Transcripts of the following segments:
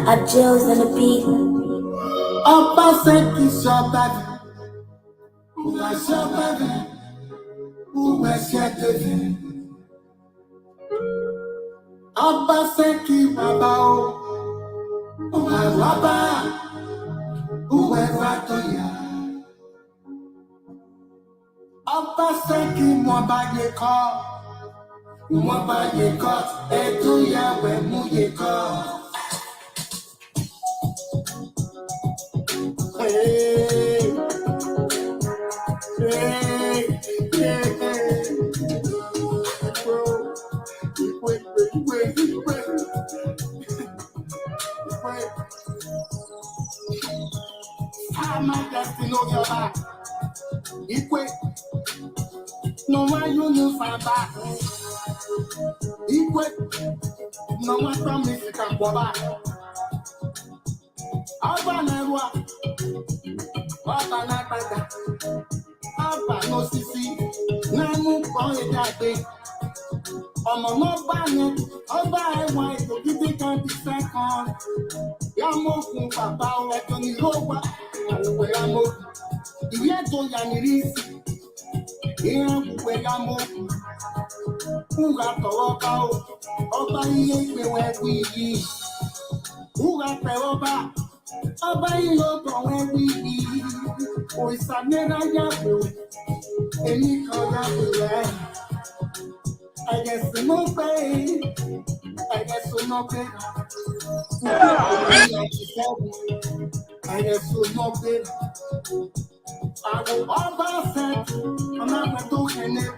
At Jill's and the beat. Upper second shop back. Who was shop back? Who was yet living? Upper second Baba. Who was Baba? Who was Ratoya? Upper second Mwabaye call. Mwabaye call. Edo Yawe Muye call. Hey, hey, hey, bro. Wait. I'm not destined on your back. Equate. No one you know for back. Equate. No one promise you can go back. Alba Nerua. Alba Nakata. Alba no sisi. Namu boy that day. Ọmọ náà bá yẹn, ọba ẹ̀wọ̀n ètò gidi kan ti fẹ́ kan. Yàmókun bàbá ẹ̀tọ́ ni ló wà, àwùwẹ̀ yàmókun. Ìwé ètò yànnírí sí, ìhàn àwùwẹ̀ yàmókun. Wúrà tọ̀wọ́ bá o, ọba iye ìpèwẹ̀ wí yìí. Wúrà tẹ̀wọ́ bá, ọba iye ọ̀tọ̀wẹ̀ wí yìí. Òìsàmẹ́rà yàgbé, èmi kan yàgbé rẹ̀. I guess no pay. I guess no pay. I guess no pay. I go over set. I'm not going to anything.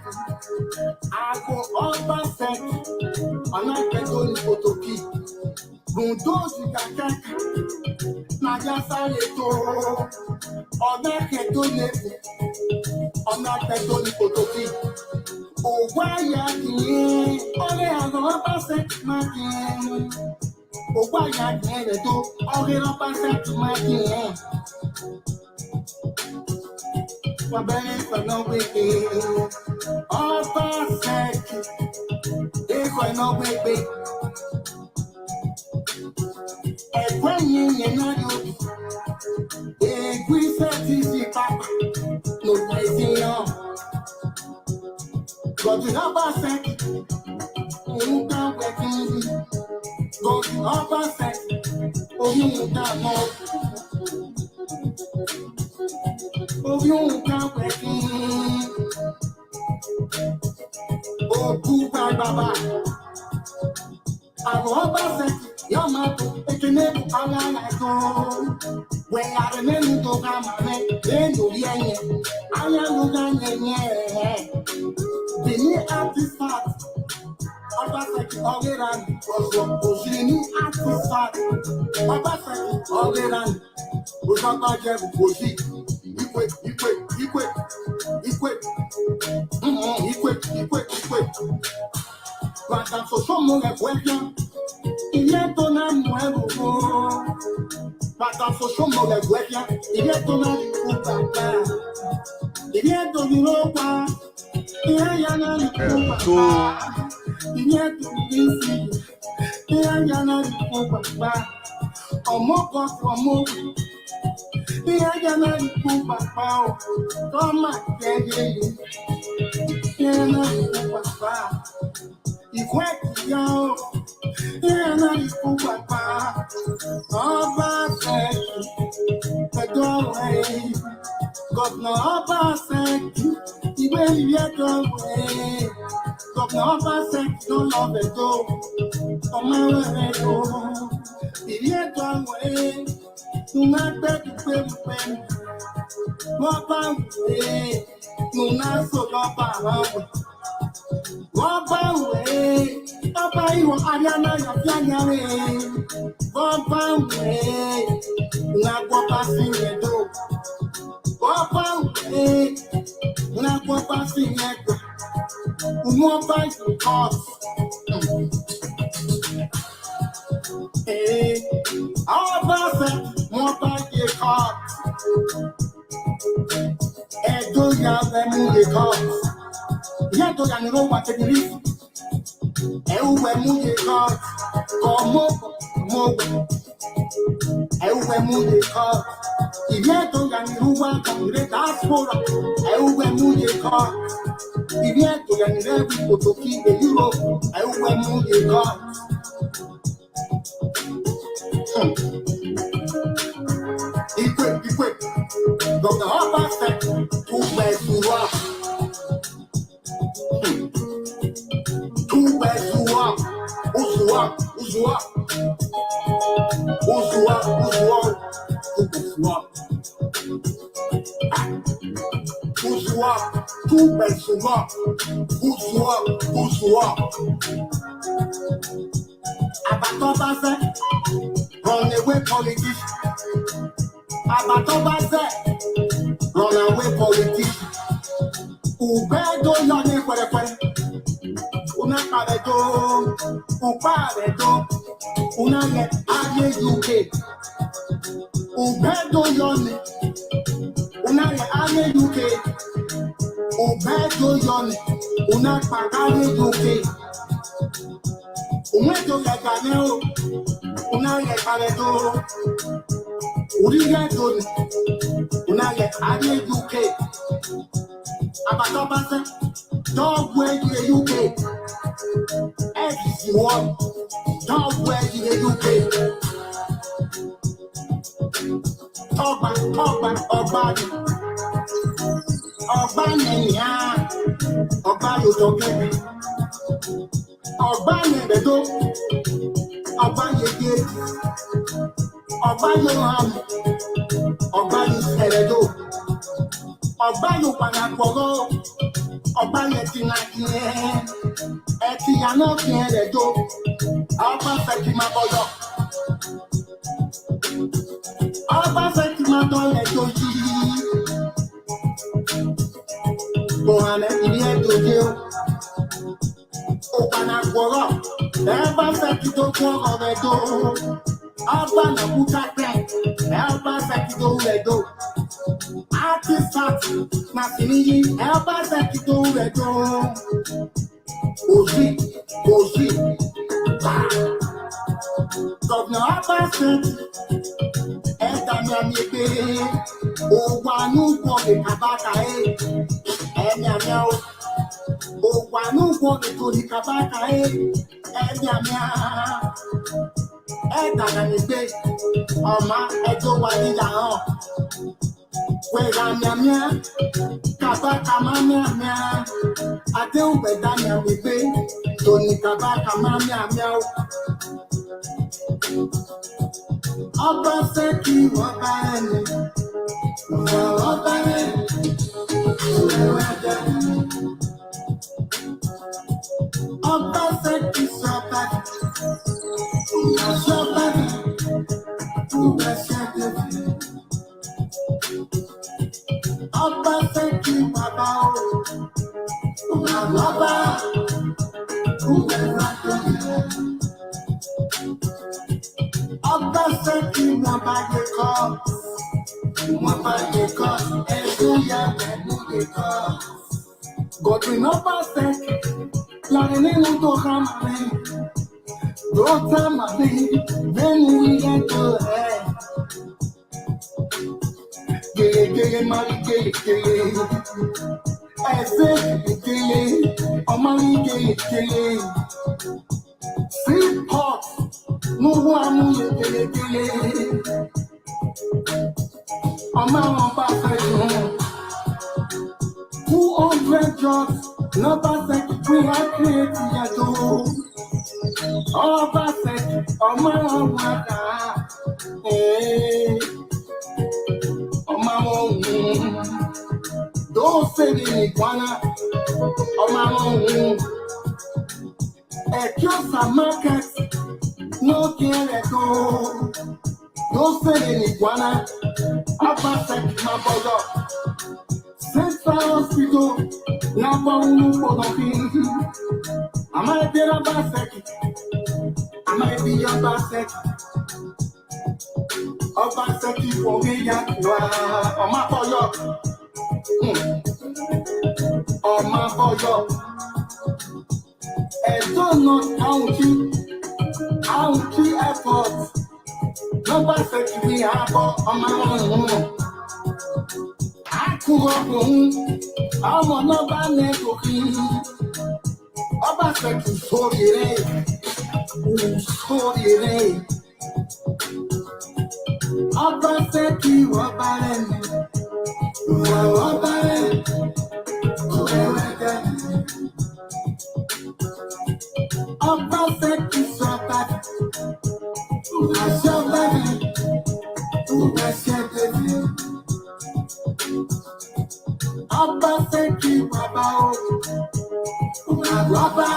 I go over set. I'm not going to photoki. Gundozi kakaka. Najasa leto. I'm not going to anything. I'm not going to photoki. Oh, why ya here? Only I go up and set my game. Oh, why ya here? Do only up and set my game. My belly for no baby. Up and set. They for no baby. And when you know you, they will set easy papa. No, I see you. God will help us set. You can't work in me. God will help us set. Oh, you can't know. Oh, you can't work in me. Oh, Kuba Baba. I will help us set. Your mother, it can never come on like gold. When I remember to come on, then you hear. I am looking at the new artifact. Obaseki Ogeran was the new artifact. Obaseki Ogeran was not just Boshi. Equate. But I'm so someone like Welcome. Il est ton amour. But I'm so someone like Welcome. Il est ton amour. Il est ton amour. Il est Governor Obaseki, the way you get away. Governor Obaseki, don't love it, go. Come on, go. The get away. Do not bet to pay. What about way? Do not so love about. What about way? Papa, you are Ariana, your way. What about way? Not what passing the door. Papa, when I go passing it, more fight to cause. Hey, all of us more fight to cause. And do you have a movie cause? Yet to yaniro wa tegiri. Ewe muye God, como mo. Ewe muye God. Iye to yaniro wa kangre diaspora. Ewe muye God. Iye to yaniro wa kotoki de Europe. Ewe muye God. Equip. Dr. Harper said, who best you are? Who best you are? Who's you are? Who's you are? Who's you are? Who's you are? Who best you are? Who's you are? Who best you are? Who's you are? Who's you are? Abatoba said, run away politics. Abatoba said, run away politics. Ubedo yone kwere. Una paredo, uparedo, una ye aye UK. Ubedo yone, una ye aye UK. Ubedo yone, una pagaye UK. Umedo ye ganeo, una ye paredo. Uriye doni, una ye aye UK. Abatoba se, dog where you UK. Everyone, dog where you UK. Ọba nìyà, ọba yóò tó kẹ́mi. Ọba nìbẹ̀dó, ọba yege. Ọba yóò hàn, ọba yóò sẹ̀rẹ̀dó. Ọba yóò pànàpọ̀rọ̀, ọba yẹ ti nà kìí. Ẹ̀kì yànà kìí rẹ̀ dó, ọba fẹ́ kí máa bọ̀yọ̀. Ọba fẹ́ kí máa dọ̀lẹ̀ tó yìí. Mohammed ìrí ẹ̀dọ̀ dé o. Òpànàpọ̀rọ̀, ẹ̀bá fẹ́ kí tó kún ọ̀rọ̀ rẹ̀ dó. Ọba nàkúkà pẹ̀, ẹ̀bá fẹ́ kí tó rẹ̀ dó. Artifact, na finiyi, ẹ̀bá fẹ́ kí tó rẹ̀ dó. Òjì, Gọ̀vnà Ọba State, ẹ̀dá mi àmì pé òwò ànúgbọ̀n lè kàbákà ẹ̀mí àmì ọ̀. Òwò ànúgbọ̀n lè tó ní kàbákà ẹ̀mí àmì ẹ̀dá mi àmì pé ọ̀ma ẹjọ́ wà níyà hàn. Wẹ̀rẹ̀ àmì àmì kàbákà má mi àmì àdéhùn ẹ̀dá mi àmì pé tó ní kàbákà má mi àmì ọ̀. Ọba fẹ́ kí wọ́n bá ẹni, wọ́n bá ẹni, ìwé ẹ̀jẹ̀. Ọba fẹ́ kí sọ́ba, sọ́ba, ìwé ṣẹ́gun. Ọba fẹ́ kí bàbá o, bàbá, ìwé ẹ̀jẹ̀. Ọba fẹ́ kí wọ́n bá yẹ kọ́, ẹ̀dùn yà pẹ̀lú yẹ kọ́. Godwin ọba fẹ́ láàrin nínú tó ká màmí, tó tá màmí, lẹ́nu ilé tó ẹ̀. Gèlègèlè máa rí gèlègèlè, ẹ̀fẹ́ gèlègèlè, ọmọ rí gèlègèlè. Free pot. Nubu amúyẹ gèlègèlè. Ọmọ àwọn bá fẹ́ dùn. 200 jobs lọ́ba sẹ́kì pé á kírètì yàtọ̀. Ọba sẹ́kì ọmọ àwọn wàdà. Ọmọ àwọn òun. Dóòsèlè nìgbọ́nà. Ọmọ àwọn òun. Ẹ̀kíọ́sà market. No quiere go. No se ni guana. Abba sek ma boyo. Central Hospital. Na pa unu podofi. Ama e bira ba sek. Ama e biya ba sek. Abba sek ifo me ya kwa. Oma boyo. Oma boyo. Edo North County Airport. Nọ́mbà sẹ́kìrì àbọ̀ ọmọ ọ̀hún. Àkùrọ̀ ọ̀hún. Ọmọ nọ́mbà nẹ́gòkì. Ọba sẹ́kì sórí rẹ̀. Ọba sẹ́kì ọba rẹ̀ ni. Ọba rẹ̀. Ọba sẹ́kì sọ́ba. Sọ́ba rẹ̀. Ọba sẹ́kì bàbá o. Bàbá.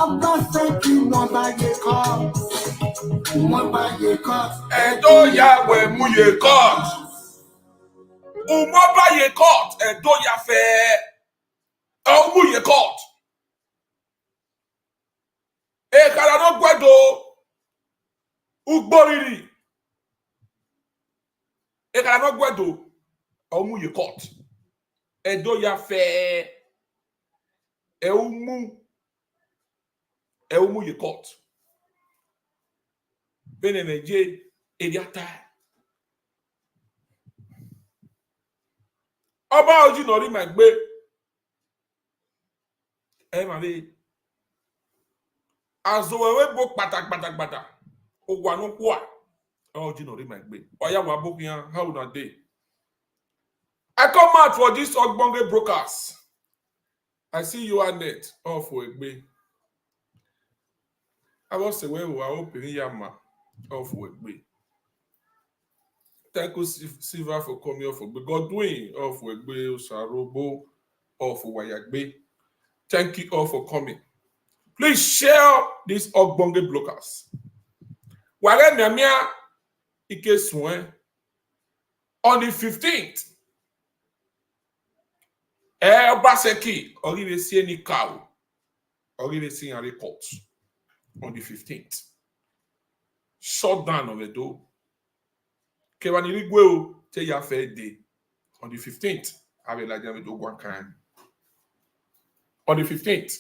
Ọba sẹ́kì wọ́n bá yẹ kọ́. Edo ya we mu ye court. Umoba ye court. Edo ya fe. Mu ye court. E kala no gwedo. Ugboriri. E kala no gwedo. Mu ye court. Edo ya fe. Mu ye court. Beneneje ediata. Ọba oji nori magbe. Mami. Azowewe bo patak. Ogwanu kwa. Oji nori magbe. Oya wa bokian how na day. I come out for this Ogbonge brokers. I see you are net off for Egbe. I was say we were open yama. Off Wegbe. Thank you, Silver, for coming off Wegbe. Godwin off Wegbe, Sarobo off Wayagbe. Thank you all for coming. Please share these Ogbonge blockers. Wale Miamia Ike Swen on the 15th. Baseki, Orive Sieni Cow, Orive Sieni report on the 15th. Shut down of Edo. Kewanirigweo te ya fair day on the 15th. On the 15th,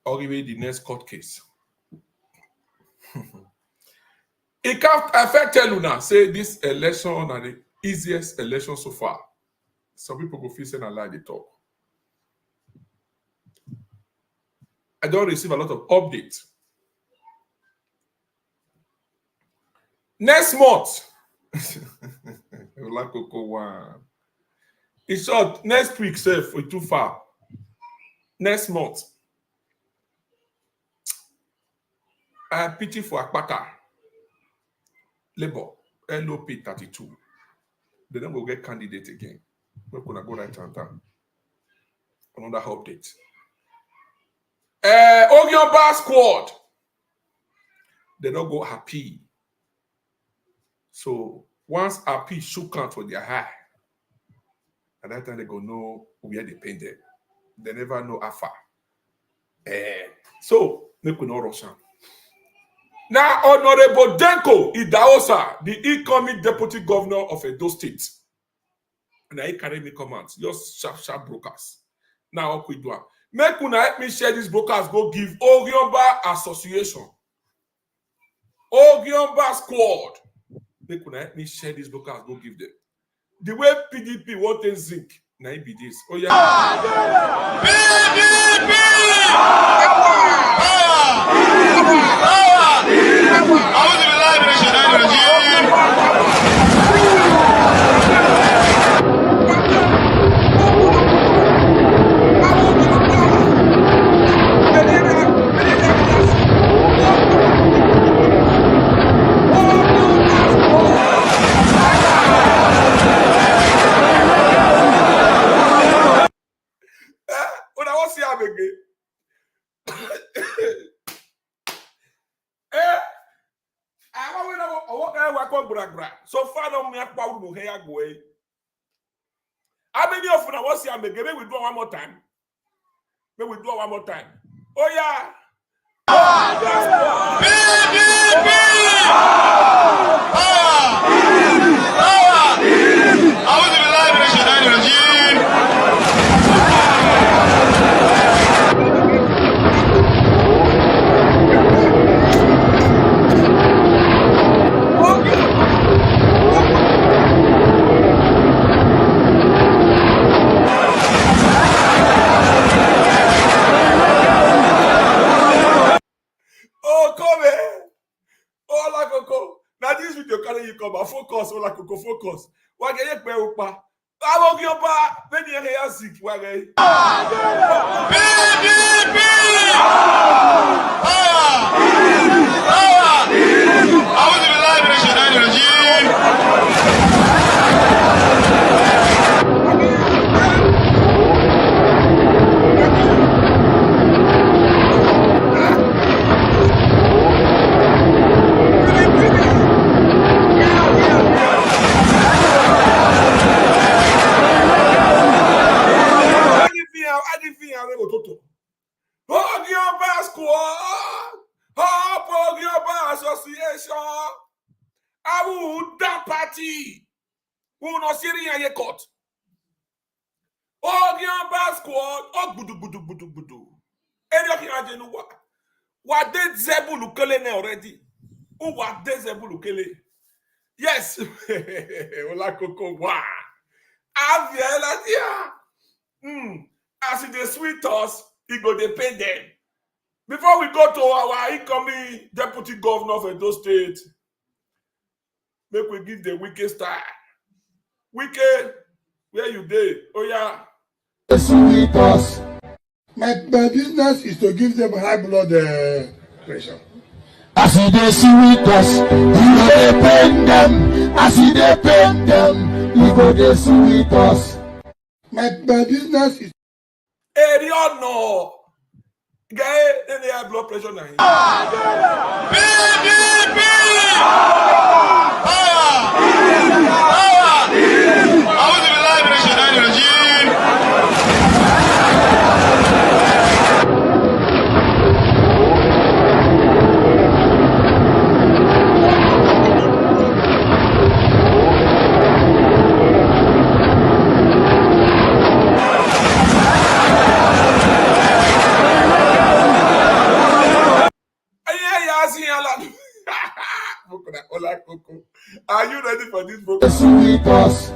Oribe the next court case. It can't affect tell you now. Say this election are the easiest election so far. Some people go feel saying a lie they talk. I don't receive a lot of updates. Next month, it's short. Next week, safe. We're too far. Next month, I pity for Akpata. Labour, LOP 32. They don't go get candidate again. We're gonna go right on time. Another update. Ogionba squad. They don't go happy. So once happy shook out for their high, at that time they go know where they paint them. They never know how far. So they could not rush on. Now, Honorable Denco Idahosa, the incoming deputy governor of Edo State. And I carry me commands. Just sharp brokers. Now, what we do? Make una help me share these brokers. Go give Ogionba Association. Ogionba Squad. Make una help me share these brokers. Go give them. The way PDP want zinc. Now it be this. Oh yeah. PDP! So far, no me akpa uru he agwe. How many of you want see am again? May we do one more time. May we do one more time. Oh yeah. when you come, focus, or like focus. What get you pay upa? I will give up. When you hear sick, what get? Ogioba Squad, Ogioba Association, Awu that party, who no Syria ye court. Ogioba Squad, budu. Any of you know what did Zebu Lukele already? Who what did Zebu Lukele? Yes, Ola Coco, wow. Aviela, as they sweet us, he go they pay them. Before we go to our incoming deputy governor of Edo State, make we give the Wike style. Wike, where you dey? Oh yeah. Sweet us. My business is to give them high blood pressure. As they sweet us, we go pain them. As they pain them, we go they sweet us. My business is. Area no. Guy, they have blood pressure now. Are you ready for this book? Sweet us.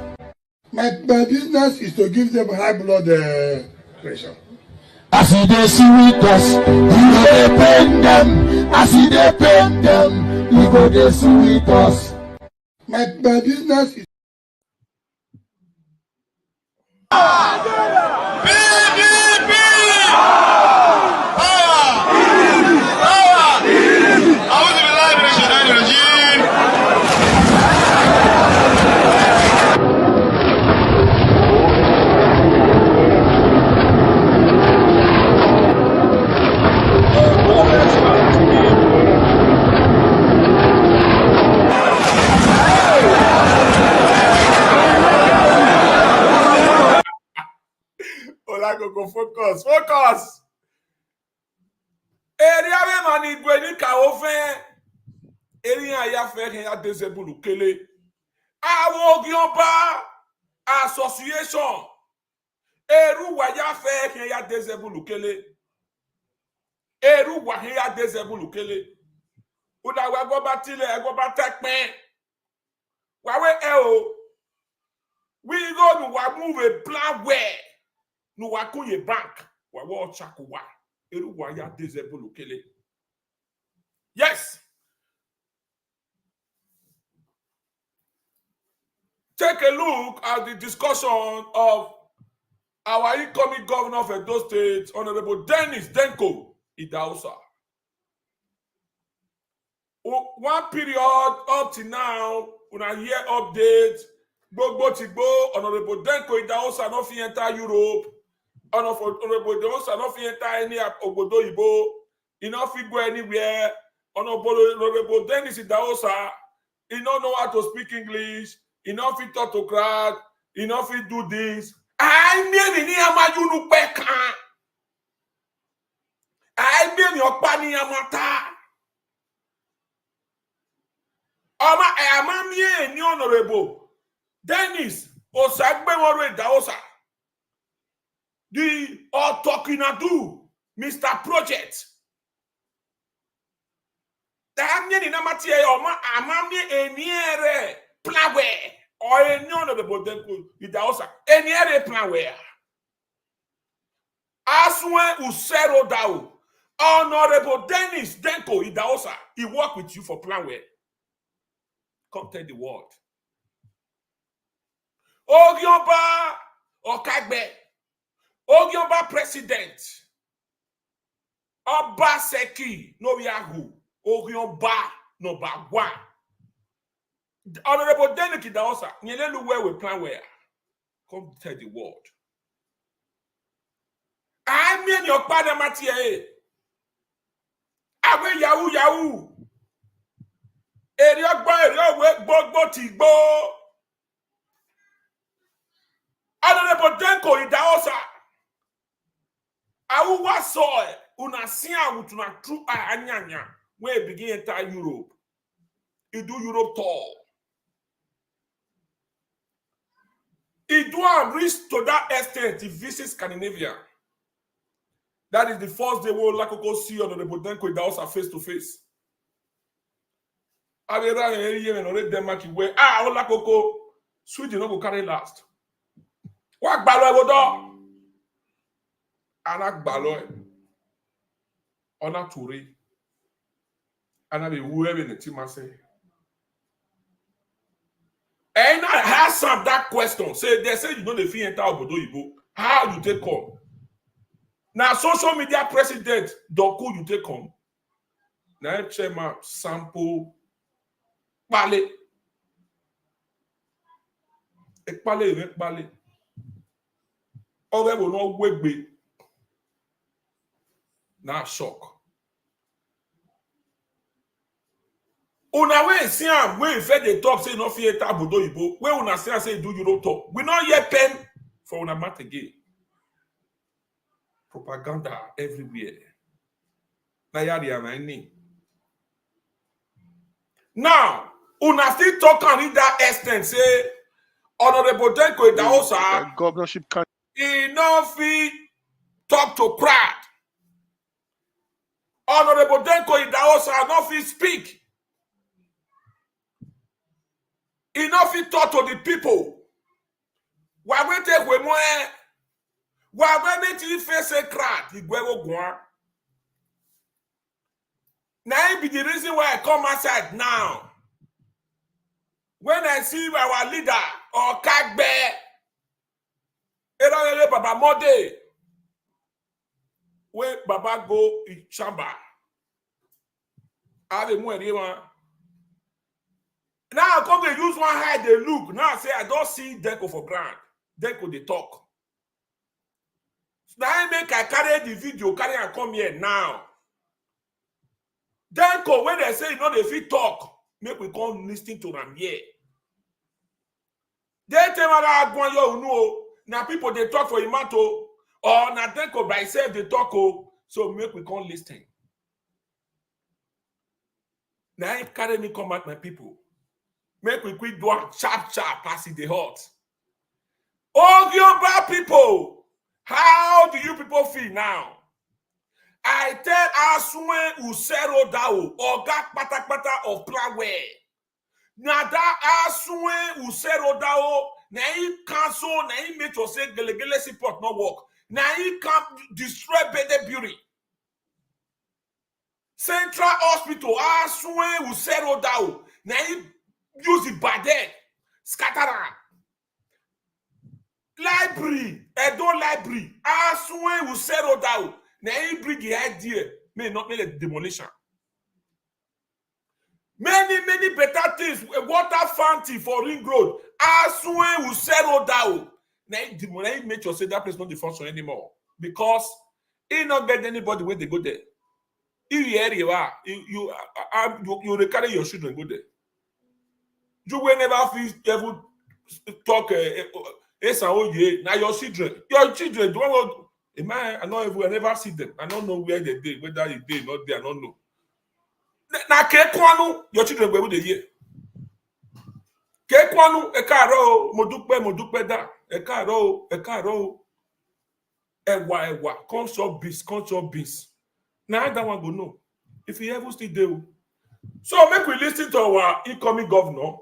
My business is to give them high blood pressure. As they sweet us, we go pain them. As they pain them, we go they sweet us. My business is. Focus. Area we mani gweni ka ofen. Area ya fe ya disable kele. Awo Ogioba Association. Eru wa ya fe ya disable kele. Eru wa ya disable kele. Uda wa go batile e go batekpen. Wa we o. We go to wa move a plan where no wa kunye bank. Wa wo chakuwa. Eru wa ya disable kele. Yes. Take a look at the discussion of our incoming governor of Edo State, Honorable Denco Idahosa. One period up to now, when I hear updates, Honorable Denco Idahosa no fit enter Europe, Honorable Idahosa no fit enter any Obodo Ibo, he no fit go anywhere. Honorable Dennis Idahosa, he don't know how to speak English. He no fit talk to crowd. He no fit do this. I mean ni amayunu peka. I mean your pani amata. Amamie ni Honorable Dennis Osagbemoru Idahosa. The Otokinadu Mr. Project. Amie ni namati amamie eniere plawe. Or any Honorable Denco Idahosa, any other plan where Aswe Usero Dao, Honorable Dennis Denco Idahosa, he work with you for plan where Come tell the world. Ogionba Okagbe. Ogionba president. Obaseki no Yahoo. Ogionba no Bagwa. Honorable Denco Idahosa. Nyelelu where we plan where. Come tell the world. I mean your father Mathieu. Awe Yahoo. Area gbogbo ti gbo. Honorable Denco Idahosa. Awu wa soil una sia utuna true anyanya when begin enter Europe. He do Europe tour. He do reach to that extent. He visit Scandinavia. That is the first day we'll like to go see Honorable Denco Idahosa face to face. I will run a year and already Denmark where all like to go Sweden no go carry last. What balo go do? Anak balo ona turi. Ana be whoever the team say. And I ask some that question. Say they say you know the fee enter Obodo Ibo. How you take come? Now social media president Doku you take come. Now chairman sample pale. Ekpale. Owe will not wegbe. Now shock. Una we see am we fe dey talk say no fit enter Obodo Ibo. We una see am say do Euro talk. We not hear pen for una mouth again. Propaganda everywhere. Now, una still talk and read that extent say Honorable Denco Idahosa governorship can he no fit talk to crowd. Honorable Denco Idahosa no fit speak. He no fit talk to the people. Why we take we more? Why we make face a crowd? He go go. Now be the reason why I come outside now. When I see our leader or Kagbe, Edo Baba Mode, when Baba go in chamber, I have more anyone. Now I come to use one eye, they look. Now I say I don't see Denco for ground. Denco they talk. So now I make I carry the video, carry and come here now. Denco, when they say you know they fit talk, make we come listening to them here. They tell me now people they talk for Imato or now Denco by itself they talk so make we come listen. Now he carry me come at my people. Make we quit do sharp pass it the hot. Oh, you bad people, how do you people feel now? I tell Aswe Usero Dao or Gak Patakpata of Plaware. Nada Aswe Usero Dao, na he cancel, na he make you say Gelegele support no work. Na he can destroy Bede Beauty. Central Hospital Aswe Usero Dao, na he use it by then. Scatter. Library, Edo Library, Aswe Usero Dao. Now he bring the idea, may not make a demolition. Many better things. A water fountain for Ring Road. Aswe will settle down. Now he make sure say that place not the function anymore because he not get anybody when they go there. If you carry your children go there. You will never feel ever talk. Now your children don't. I never see them. I don't know where they did, whether they did not there, I don't know. Now, Kekwanu, your children were with the year. Kekwanu, Ekaro, Modupe da, Ekaro, Ewa, consort beast. Now that one go know. If he ever still do. So make we listen to our incoming governor,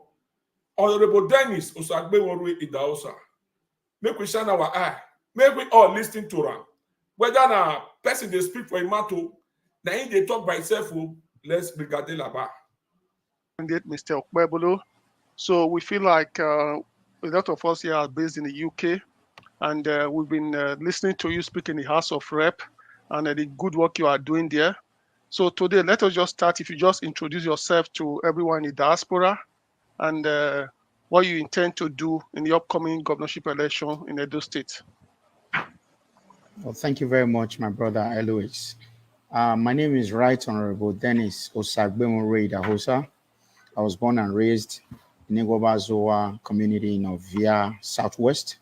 Honorable Dennis Osagbe Idahosa. Make we shine our eye. Make we all listen to her. Whether na person they speak for Imato, na he they talk by himself, let's regard la ba. Mr. Okpebolo. So we feel like a lot of us here are based in the UK, and we've been listening to you speak in the House of Rep and the good work you are doing there. So today, let us just start. If you just introduce yourself to everyone in the diaspora and what you intend to do in the upcoming governorship election in Edo State. Well, thank you very much, my brother Eloise. My name is Right Honorable Dennis Idahosa. I was born and raised in Zoa community in Ovia, Southwest.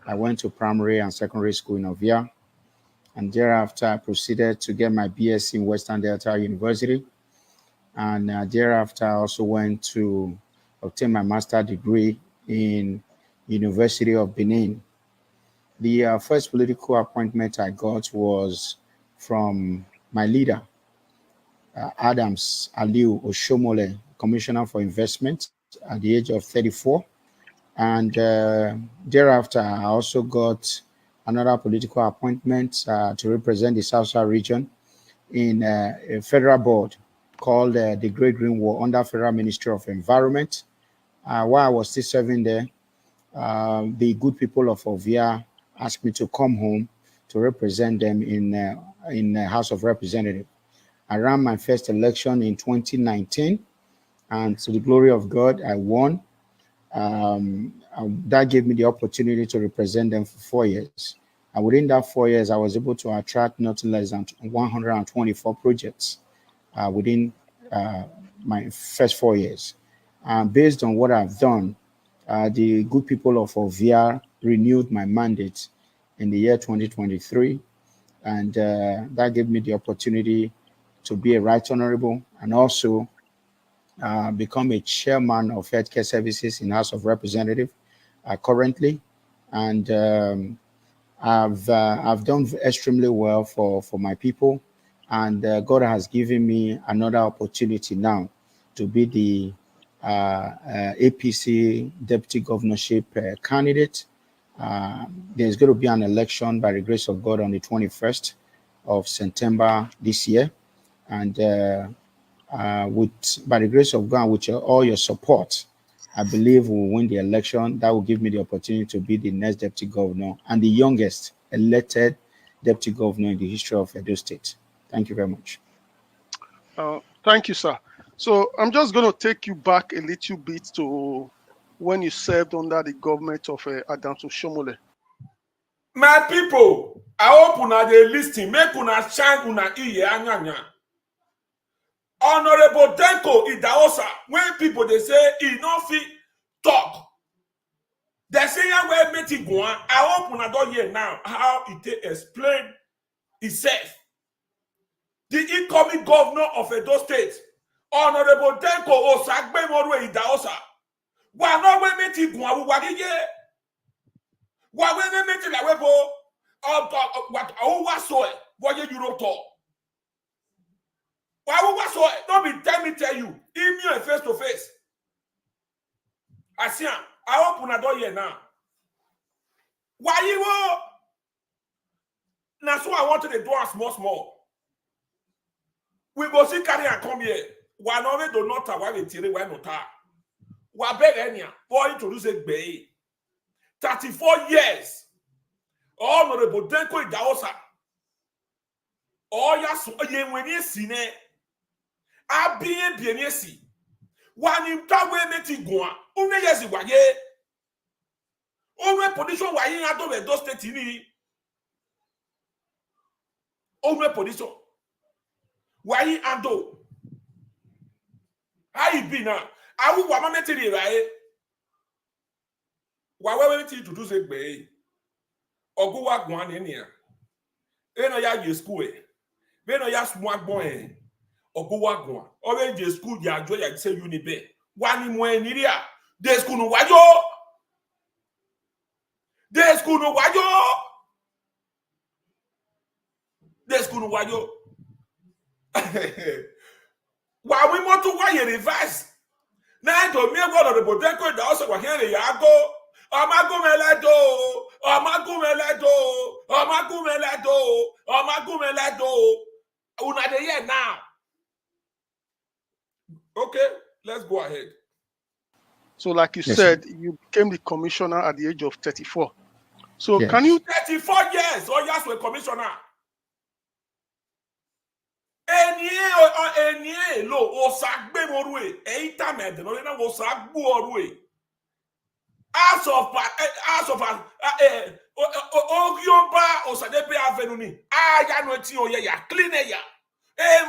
I went to primary and secondary school in Ovia, and thereafter I proceeded to get my BSc in Western Delta University. And thereafter I also went to obtain my master's degree in University of Benin. The first political appointment I got was from my leader, Adams Aliu Oshomole, Commissioner for Investment, at the age of 34. And thereafter, I also got another political appointment to represent the South region in a federal board called the Great Green Wall under Federal Ministry of Environment. While I was still serving there, the good people of Ovia asked me to come home to represent them in the House of Representatives. I ran my first election in 2019, and to the glory of God, I won. That gave me the opportunity to represent them for 4 years. And within that 4 years, I was able to attract not less than 124 projects within my first 4 years. Based on what I've done, the good people of Ovia renewed my mandate in the year 2023, and that gave me the opportunity to be a right honorable and also become a chairman of healthcare services in House of Representatives currently, and I've done extremely well for my people, and God has given me another opportunity now to be the APC deputy governorship candidate. There's going to be an election by the grace of God on the 21st of September this year, and by the grace of God, with all your support, I believe we'll win the election. That will give me the opportunity to be the next deputy governor and the youngest elected deputy governor in the history of Edo State. Thank you very much. Thank you, sir. So I'm just going to take you back a little bit to when you served under the government of Adams Oshomole. My people, I hope una dey listen. Make una shine una ear anya. Honorable Denco Idahosa, when people they say he no fit talk, they say where make it go on. I hope una don't hear now how it explain itself. The incoming governor of Edo State, Honorable Denco Idahosa, why not when make it go on? Why when make it like what was so what you talk? Why was so? Don't be tell you, email face to face. I see him. I hope una don't hear now. Why you will? Now so I want to do a small. We go see carry and come here. Why not we do not why we tire why not? Why beg any? Boy introduce it bay. 34 years. Honorable Denco Idahosa. Oh yes, ye when you see ne. A bien yesi. One in town where met it go on. Only yes it was ye. Only position why you had to Edo State in. Only position. Why you ando? How you be now? I will want to tell you right. Why we to do say be? Or go work one in here. Eno ya ye school eh. Beno ya smart boy. Or go work one. Or when je school ya joy ya say uni be. One in one in here. De school no wajo. De school no wajo. De school no wajo. Why we want to why you reverse? Now to me what of the Denco Idahosa wa here ya go. Omagumeledo. Una dey here now. Okay, let's go ahead. So, like you Yes, said, you became the commissioner at the age of 34. So, Yes. can you 34 years, or yes, we're commissioner. Enye lo osagbe morue eita mede no na osagbu orue as of ogioba osadebe avenue ni aya no ti oye ya clean ya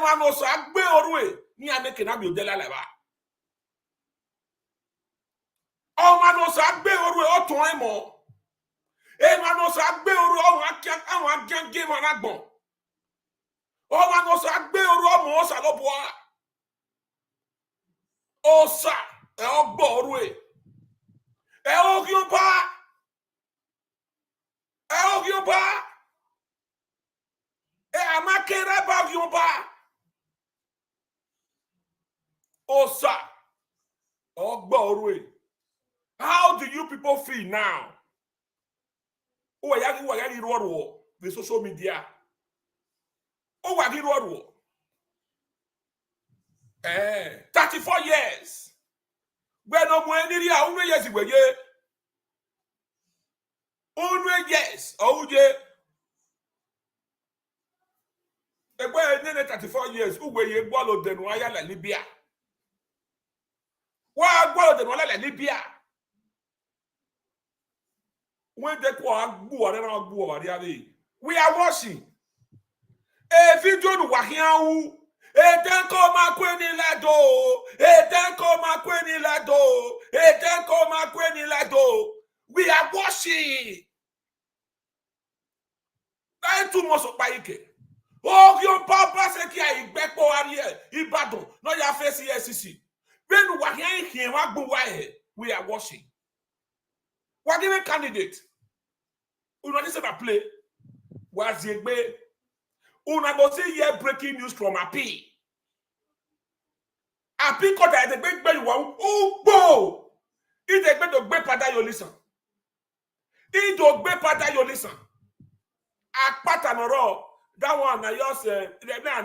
man osagbe orue ni ameke na bi odela leba o man osagbe orue o ton emo man osagbe orue o awon gange man agbon o man osagbe orue o mo osaloboa Osa, ogbo orue. Ogioba. Amakere ba ogioba. Osa, ogbo orue. How do you people feel now? Wayagi ruoruo the social media. Wagi ruoruo. 34 years. When no more any year, only years we ye. Only years, ouje. Egbe nene 34 years, uwe ye gwalo denu aya la Libya. Wa gwalo denu aya la Libya. When they we are watching a video to Wahiau. Denco Makweni Lado. We are watching. That too much of Paike. Oh, your papa said, I back for Ibadan. No, your face SEC. When Wahian here, we are watching. What given candidate? Una this a play. Was it be? Una go see here breaking news from Api. Api got the big bell one. Oh, bo! If they go to bed pada you listen. If you bed pada you listen. Akpata noro. That one I just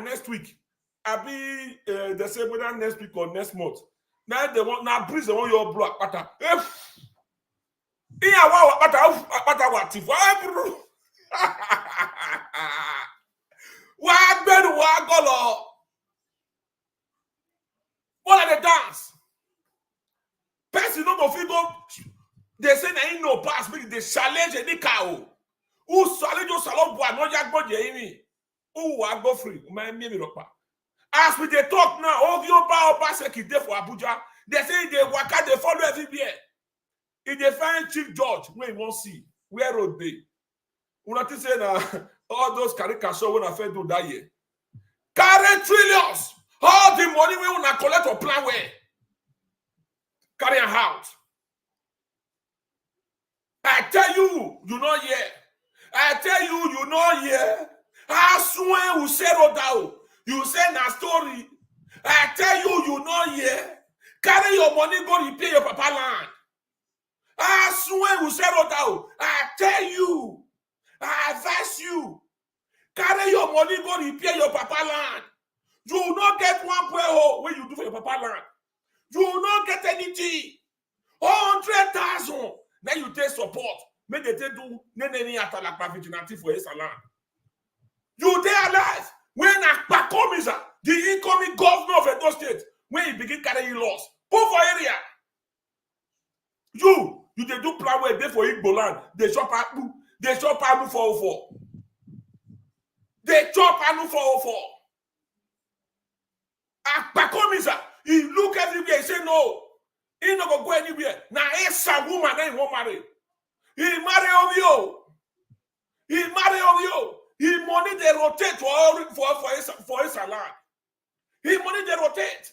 next week. Abi the same whether next week or next month. Now they want now breeze they want your block akpata. Iya wa akpata wa tifu. Wa gbedu wa golo. What are the dance? Person no go fit go. They say na him no pass make they challenge any cow. Who challenge your salon boy no just go je him. Who wa go free? My me ropa. As we dey talk now, Ogioba Obaseki dey for Abuja. They say they waka they follow everywhere. If they find chief judge, we won't see where road dey. Una think say na all those caricatures when I fed do that year. Carry trillions. All the money we wanna collect or plan where. Carry a house. I tell you, you know here. I tell you, you know here. How soon you say Rodao? You say na story. I tell you, you know here. Carry your money, go repay your papa land. How soon you say Rodao? I tell you. I advise you. Carry your money, go repair your papa land. You will not get one prayer when you do for your papa land. You will not get anything. 100,000. Then you take support. Make they do any atalak vigilante for his land. You they alive. When Akpakom is the incoming governor of Edo State, when he begin carrying laws, go for area. You they do plan where they for Igbo land. They chop Abu. They chop Abu 404. They chop Abu 404. Akpakom he look everywhere. He say no. He not go anywhere. Now it's a woman that he won't marry. He marry Ovio. He marry Ovio. He money they rotate for his land. He money they rotate.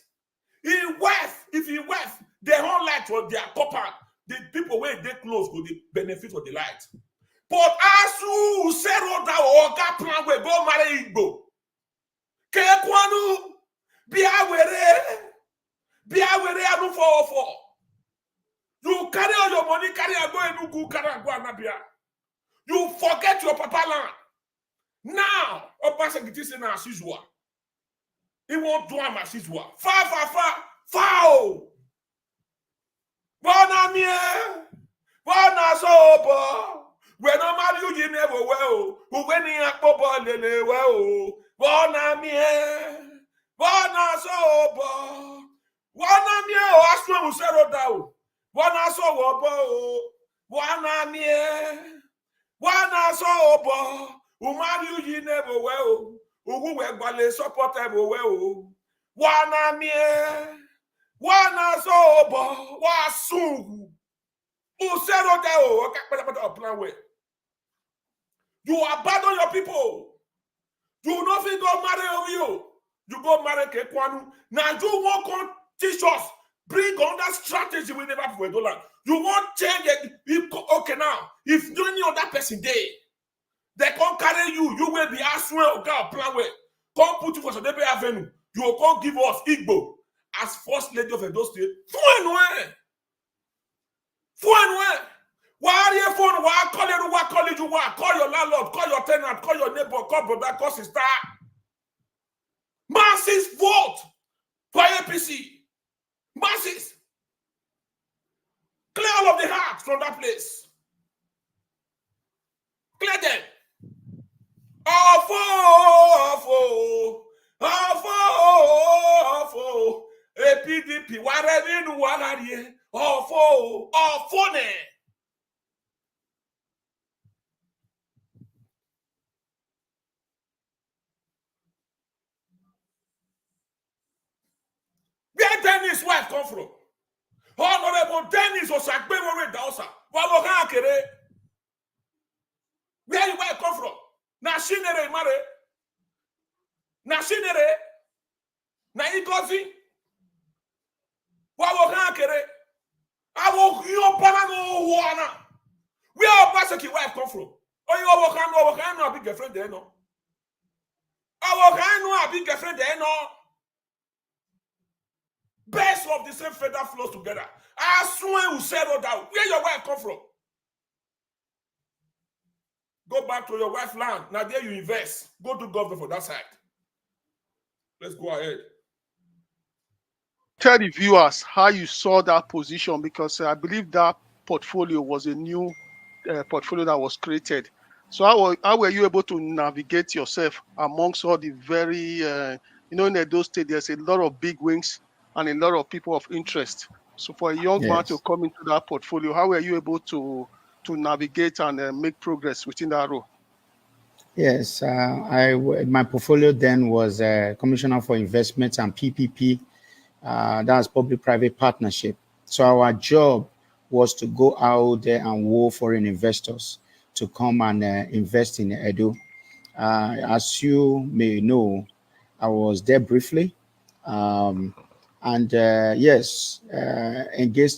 He wife, if he wife, they don't like for their copper. The people where they close go the benefit of the light. But as you say that or got plan where go marry Igbo. Kekwanu biawere anu 404. You carry all your money, carry a go and go carry a go anabia. You forget your papa land. Now, Obaseki is saying as usual. He won't do him as usual. Far. Bonamie, Bona sobo. When no man you never well. Who when he a popo lele well. Bonamie, Bona sobo. Bonamie o aswe musero dao. Bona sobo. Bonamie, Bona sobo. Who man you never well. Who we gbale support ever well. Bonamie. Wana sobo wasu usero deo okay plan way. You abandon your people. You no fit go marry of you. You go marry Kekwanu. Now you won't come teach us. Bring on that strategy we never for $1. You won't change it. Okay now, if any other person there, they can't carry you. You will be as well okay plan way. Come put you for the avenue. You will come give us Igbo as first lady of Edo State. Fouenoué. Why are you phone? Why call you? Why call you? Why call your landlord? Call your tenant? Call your neighbor? Call brother? Call sister? Masses vote for APC. Masses. Clear all of the hearts from that place. Clear them. Ofo. A PDP. Whatever you are here. Ofo ne. Where Dennis' wife come from? Honorable Dennis Osa Idahosa. Where your wife come from? Na shinere mare. Na igozi. Awo yo banano wana. Where Obaseki wife come from? Oh, you no big girlfriend there no. No big girlfriend there no. Best of the same feather flows together. I swear you settle down. Where your wife come from? Go back to your wife's land. Now there you invest. Go to government for that side. Let's go ahead. Tell the viewers how you saw that position, because I believe that portfolio was a new portfolio that was created. So how were you able to navigate yourself amongst all the very, in Edo State, there's a lot of big wings and a lot of people of interest. So for a young man to come into that portfolio, how were you able to navigate and make progress within that role? Yes, my portfolio then was Commissioner for Investment and PPP. That's public-private partnership. So our job was to go out there and woo foreign investors to come and invest in Edo. As you may know, I was there briefly. Against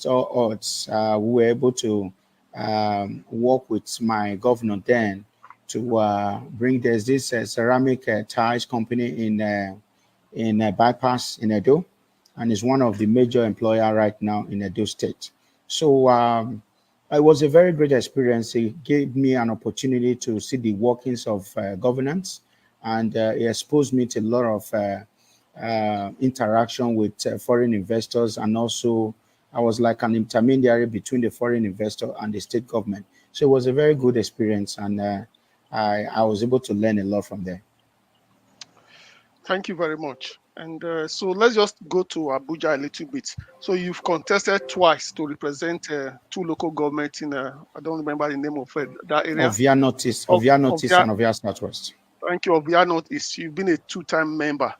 all odds, we were able to work with my governor then to bring this ceramic tiles company in Bypass in Edo, and is one of the major employer right now in Edo State. So it was a very great experience. It gave me an opportunity to see the workings of governance, and it exposed me to a lot of interaction with foreign investors, and also I was like an intermediary between the foreign investor and the state government. So it was a very good experience, and I was able to learn a lot from there. Thank you very much. And so let's just go to Abuja a little bit. So you've contested twice to represent two local governments in, I don't remember the name of that area. Ovia Northeast and Ovia Southwest. Thank you, Ovia Northeast. You've been a two-time member.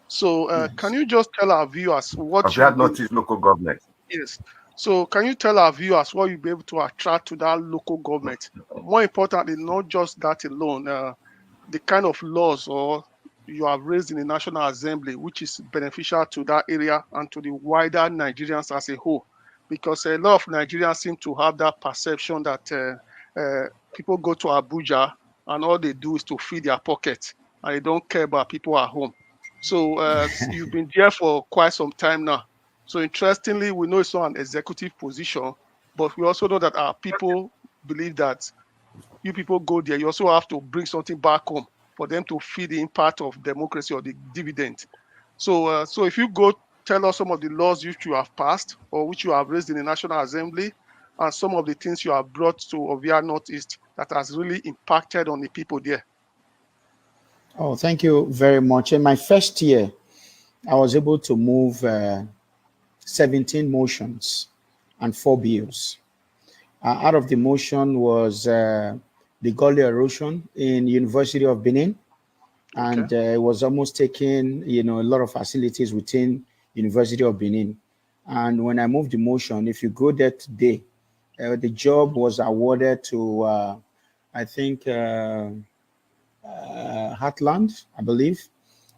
So yes. Can you just tell our viewers what Ovia Northeast local government? Yes. So can you tell our viewers what you'll be able to attract to that local government? More importantly, not just that alone, the kind of laws or you have raised in the National Assembly, which is beneficial to that area and to the wider Nigerians as a whole. Because a lot of Nigerians seem to have that perception that people go to Abuja and all they do is to feed their pockets and they don't care about people at home. So you've been there for quite some time now. So interestingly, we know it's not an executive position, but we also know that our people believe that you people go there, you also have to bring something back home for them to feed the impact of democracy or the dividend. So if you go tell us some of the laws which you have passed or which you have raised in the National Assembly and some of the things you have brought to Ovia Northeast that has really impacted on the people there? Oh, thank you very much. In my first year, I was able to move 17 motions and 4 bills. Out of the motion was the gully erosion in University of Benin, and it was almost taking a lot of facilities within University of Benin. And when I moved the motion, if you go there today, the job was awarded to I think Heartland, I believe.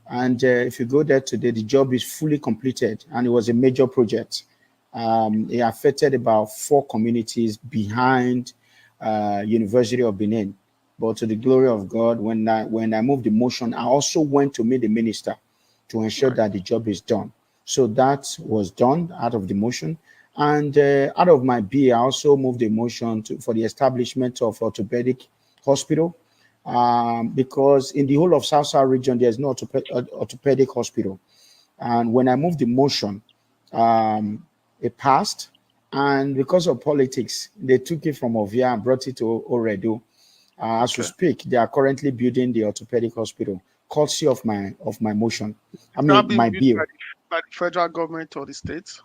And if you go there today, the job is fully completed, and it was a major project. It affected about 4 communities behind University of Benin. But to the glory of God, when I moved the motion, I also went to meet the minister to ensure that the job is done. So that was done out of the motion. And out of my bill, I also moved the motion for the establishment of orthopedic hospital, because in the whole of South region, there's no orthopedic hospital. And when I moved the motion, it passed. And because of politics, they took it from Ovia and brought it to Oredo. As we speak, they are currently building the orthopedic hospital, courtesy of my motion. I mean, my bill. By the federal government or the states?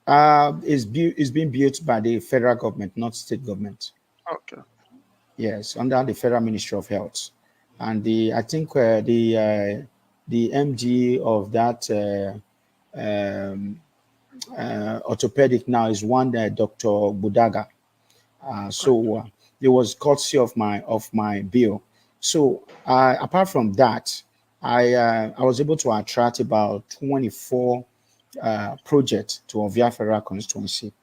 It's being built by the federal government, not state government. Okay. Yes, under the Federal Ministry of Health, and I think the MD of that orthopedic now is one Dr. Budaga. So it was courtesy of my bill. So apart from that, I was able to attract about 24 projects to Ovia Federal constituency.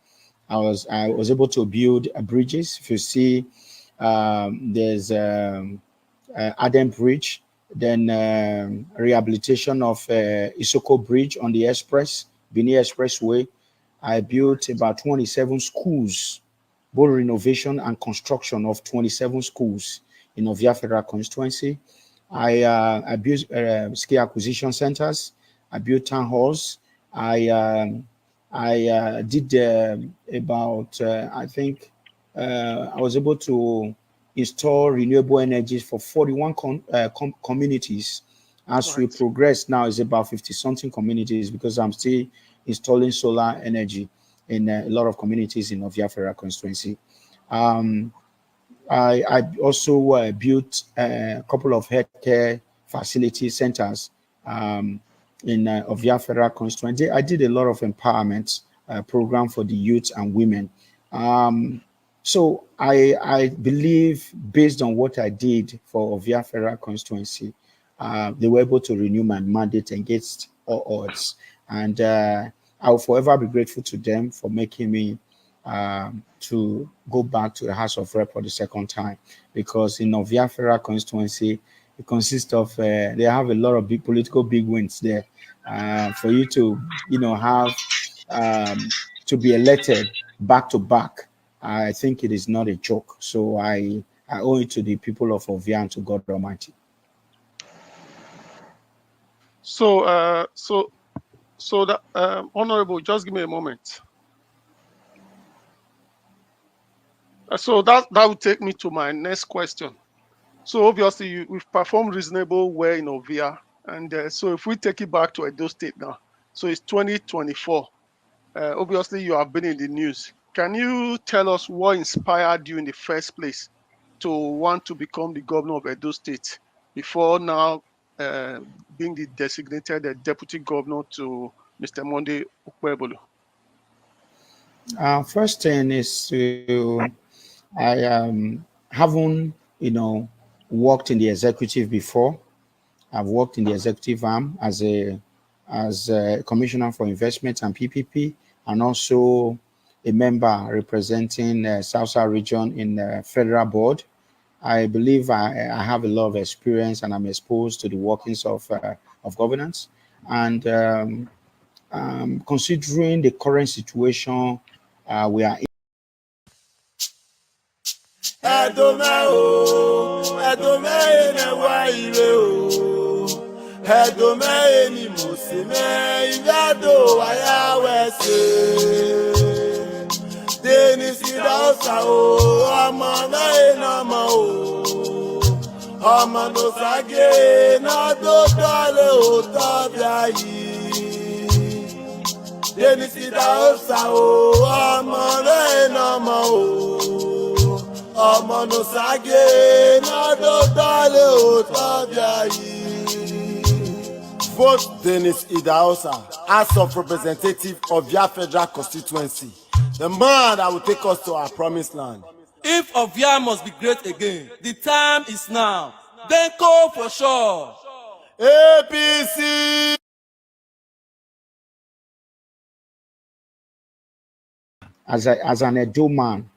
I was able to build bridges. If you see, there's Adam Bridge, then rehabilitation of Isoko Bridge on the Benin Expressway. I built about 27 schools, both renovation and construction of 27 schools in Ovia Federal constituency. I built skill acquisition centers. I built town halls. I did about I think I was able to install renewable energies for 41 communities. As we progress now, it's about 50 something communities, because I'm still installing solar energy in a lot of communities in Ovia Federal constituency. I also built a couple of healthcare facility centers in Ovia Federal constituency. I did a lot of empowerment program for the youth and women. So I believe, based on what I did for Ovia Federal constituency, they were able to renew my mandate against all odds. And I will forever be grateful to them for making me to go back to the House of Rep for the second time, because in Ovia Federal constituency, it consists of they have a lot of big political big wins there. For you to have to be elected back to back, I think it is not a joke. So I owe it to the people of Ovia and to God Almighty. So that Honorable, just give me a moment. So that will take me to my next question. So obviously we've performed reasonable well in Ovia, and so if we take it back to Edo State now, so it's 2024. Obviously you have been in the news. Can you tell us what inspired you in the first place to want to become the governor of Edo State before now being the designated deputy governor to Mr. Monday Ukpebolo? First thing is I haven't worked in the executive before. I've worked in the executive arm as a commissioner for investment and PPP, and also a member representing South region in the federal board. I believe I have a lot of experience, and I'm exposed to the workings of governance. And considering the current situation we are in. Edo me ni musime Ivedo waya wese Dennis Idahosa o Ọmọ náà enama o Ọmọ no sage na do dole o tọ́bi ayi Dennis Idahosa o Ọmọ náà enama o Ọmọ no sage na do dole o tọ́bi ayi. Vote Dennis Idahosa, House of Representative of Via Federal Constituency, the man that will take us to our promised land. If Ovia must be great again, the time is now. Denco for sure. APC! As an Edo man,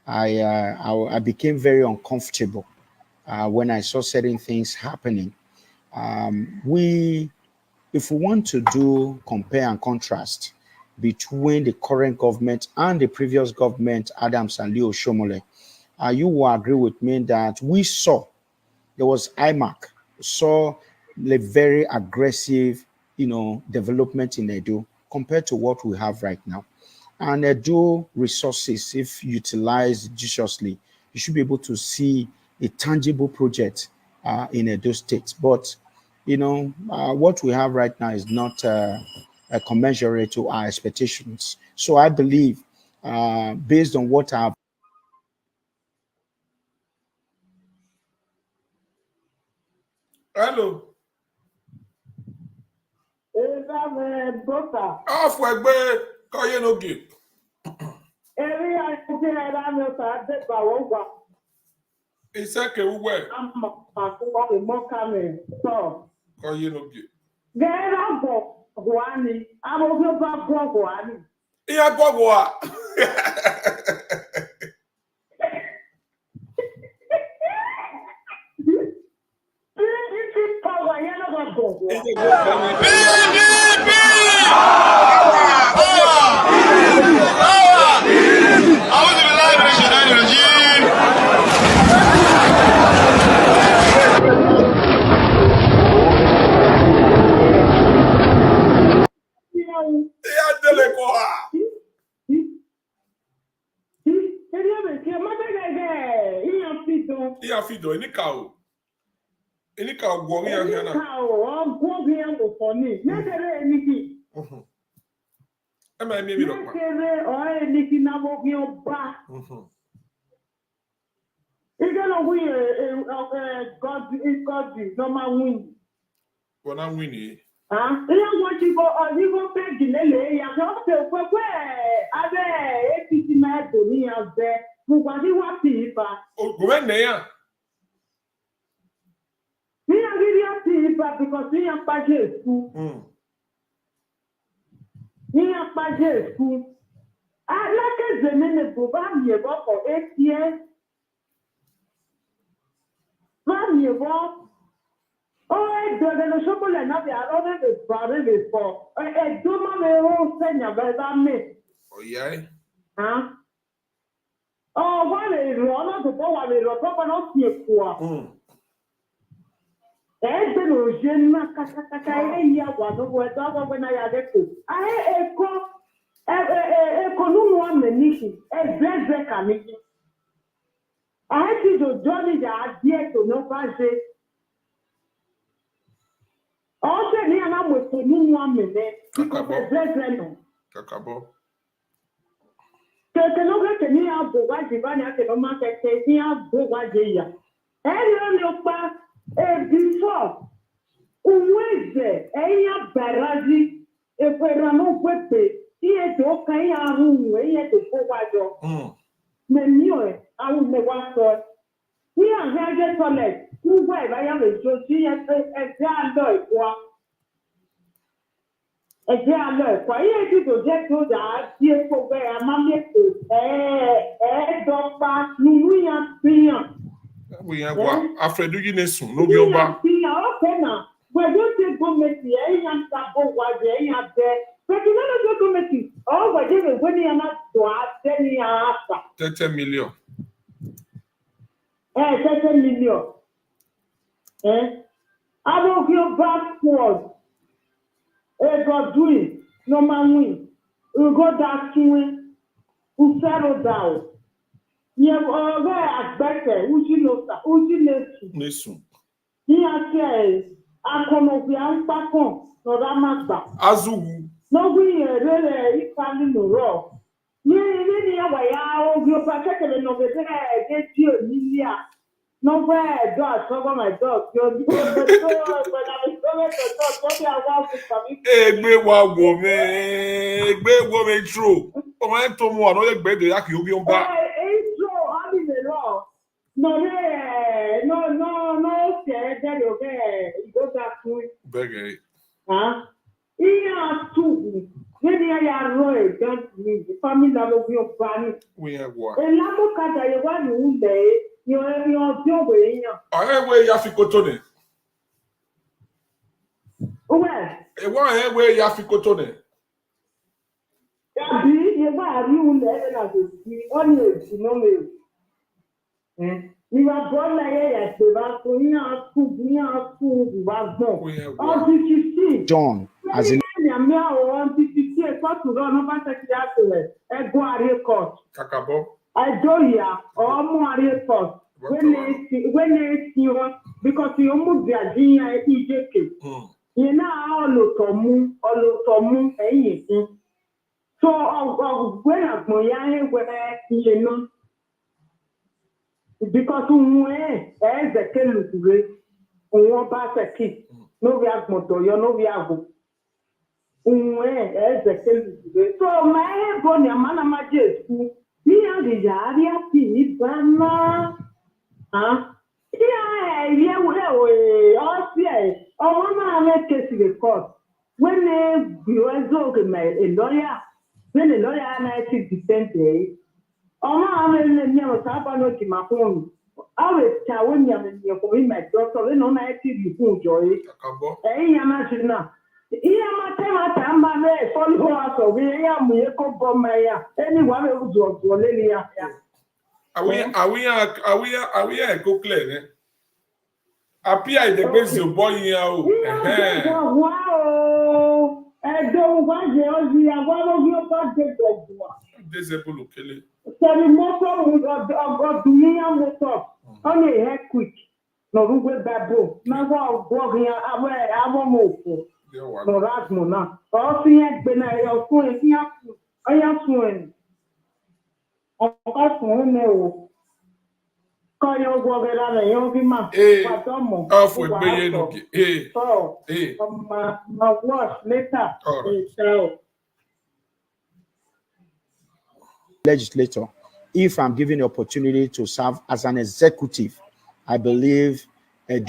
I became very uncomfortable when I saw certain things happening. If we want to do compare and contrast between the current government and the previous government, Adams and Leo Shomole, you will agree with me that we saw there was IMAC, saw a very aggressive, development in Edo compared to what we have right now. And Edo resources, if utilized judiciously, you should be able to see a tangible project in Edo State. But what we have right now is not commensurate to our expectations. So I believe, based on what I've Hello. Off wegbe koye no give. Iseke uwe. Koye no give. Iya gwagwa. Iya fido ini kao. Ini kao gwo ya na. Kao gwo ya mo foni. Nekere eniki. Ema mi mi dokpa. Nekere o eniki na mo bi oba. Ige no wi God is God no ma win. Wona win e. Iya wo ti go go pe ginele ya so se kwe abe APC ma do ni abe. Mo gba di wa ti ifa. O go ne ya. Because we are paid school. We are paid school. I like the minute to buy me about for 8 years. Buy me about. Oh, the shop will not be around the barrel before. I do my own senior by me. Oh, yeah. Oh, what is wrong? The boy will not see a poor. Ebe no jena kaka eya wado wedo when I adeko eko nu ameniki ezeze kaniki ti do joni ya adie to no baje o se ni ana mo to nu amene ezeze no kakabo ke no ke ni abo waje ba ni ake no ma ke ni abo waje ya ni opa before uweze eya baraji eferano kwepe iye to kan ya hu iye to ko wajo menio awu me wa so ni ahaje toilet uwe ba ya le jo ti ye eje alo ikwa iye ti to je to da ti e ko be amame to do pa ninu ya pian. We have what Alfredo Ginesun, no Gilba. Okay, now, when you say committee, and Sabo was there, but you never go committee. Oh, but even when you are not to ask 10 years after 30 million. 30 million. Abogio backward. Ego doing. No man win. We go that swing. We settle down. You have expected. Uji no sa. Uji nesu. Nesu. Ni ase. Akonobi anpakon. No ramagba. Azugu. No we really ifani no raw. Ni ya wa ya ogio pakete no be there. Get you nilia. No way, dog. Cover my dog. You're the dog. When I'm coming to dog, what do I want to come in? Egbe wa wo me true. O ma en to mo ano egbe de ya ki obi on ba. It's true. I'm in the law. No, okay. Then okay. You go back to it. Bege. Huh? Iya tu. When you are royal, don't me. The family that will be your family. We have what? And Lamo Kata, you want to day. You're your way. Ewe ya fi koto ne. Well. Ewe ya fi koto ne. Abi ye ba ri un le na so ti oni e no me. Ni wa bo la ye ya se ba ko ni a ku ba gbon. O ti ti. John, as in ni ami a o ti ti e ko tu ro no ba se ti a se le. E go are court. Kakabo. Ajoya o mu are court. When they see one because you move their junior EJK. You know all tomu eyin. So when I you know because the kelu won ba se ki no we agmoto yo no we ago the kelu so my go ni amana ma Jesu ni adi ya ti bana yeah we all see oh mama make the court when you are my lawyer when the lawyer na ti defend day oh mama me no saba no ti ma phone I will tell when you are for my doctor we no na ti bi fun joy ya ma ti na iya ma tema ma me follow us we ya mu ye ko bomb ya anyone we do le ya Are we go clear ne? Apia the base your boy here. Wow. Edo waje ozi agwalo bi o pa de gbogbo. Disable okele. Seri moto of dunia moto. Only head quick. No rugwe babo. Na wa go here awe mo. No rasmo na. O fi egbe na yo fun e fi afu. Oya fun e. O fun me o. Koyo gwogera na yo bi ma. Patomo. Ofu egbe ye no ki. So, my wash later. So, legislator, if I'm given the opportunity to serve as an executive, I believe I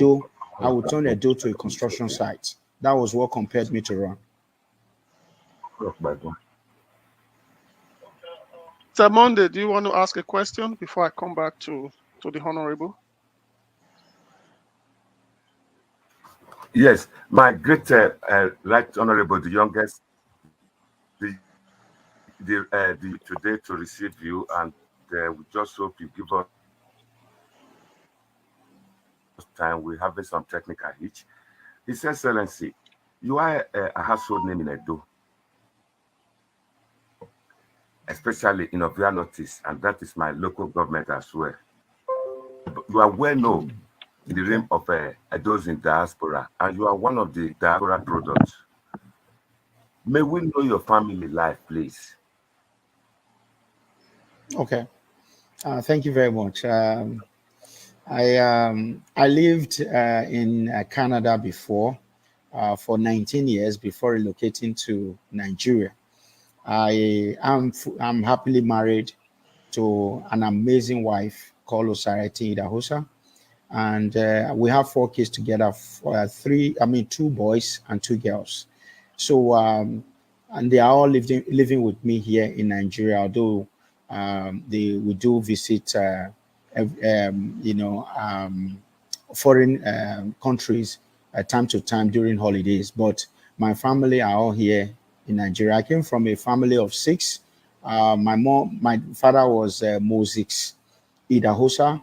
will turn Edo to a construction site. That was what compelled me to run. Sir Monday, do you want to ask a question before I come back to the Honorable? Yes, my great right honorable, the youngest, the today to receive you, and we just hope you give us time. We're having some technical hitch. His Excellency, you are a household name in Edo, especially in Ovia Northeast, and that is my local government as well. You are well known in the realm of those in diaspora, and you are one of the diaspora products. May we know your family life, please? Okay. Thank you very much. I lived in Canada before for 19 years before relocating to Nigeria. I'm happily married to an amazing wife called Osareti Idahosa. And we have 4 kids together, 2 boys and 2 girls. So, and they are all living with me here in Nigeria, although we do visit, foreign countries time to time during holidays. But my family are all here in Nigeria. I came from a family of 6. My father was Moses Idahosa.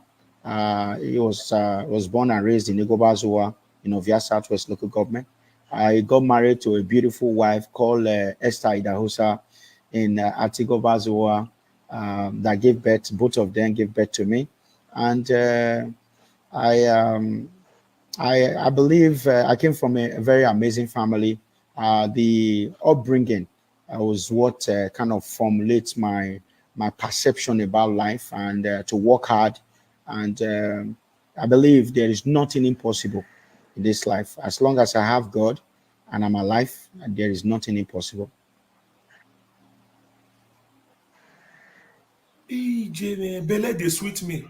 He was born and raised in Igobazua, in Ovia Southwest local government. I got married to a beautiful wife called Esther Idahosa in Antigua Bazoa, that gave birth, both of them gave birth to me. And I believe I came from a very amazing family. The upbringing was what kind of formulates my perception about life, and to work hard. And I believe there is nothing impossible in this life. As long as I have God and I'm alive, there is nothing impossible. Ije belle dey sweet me.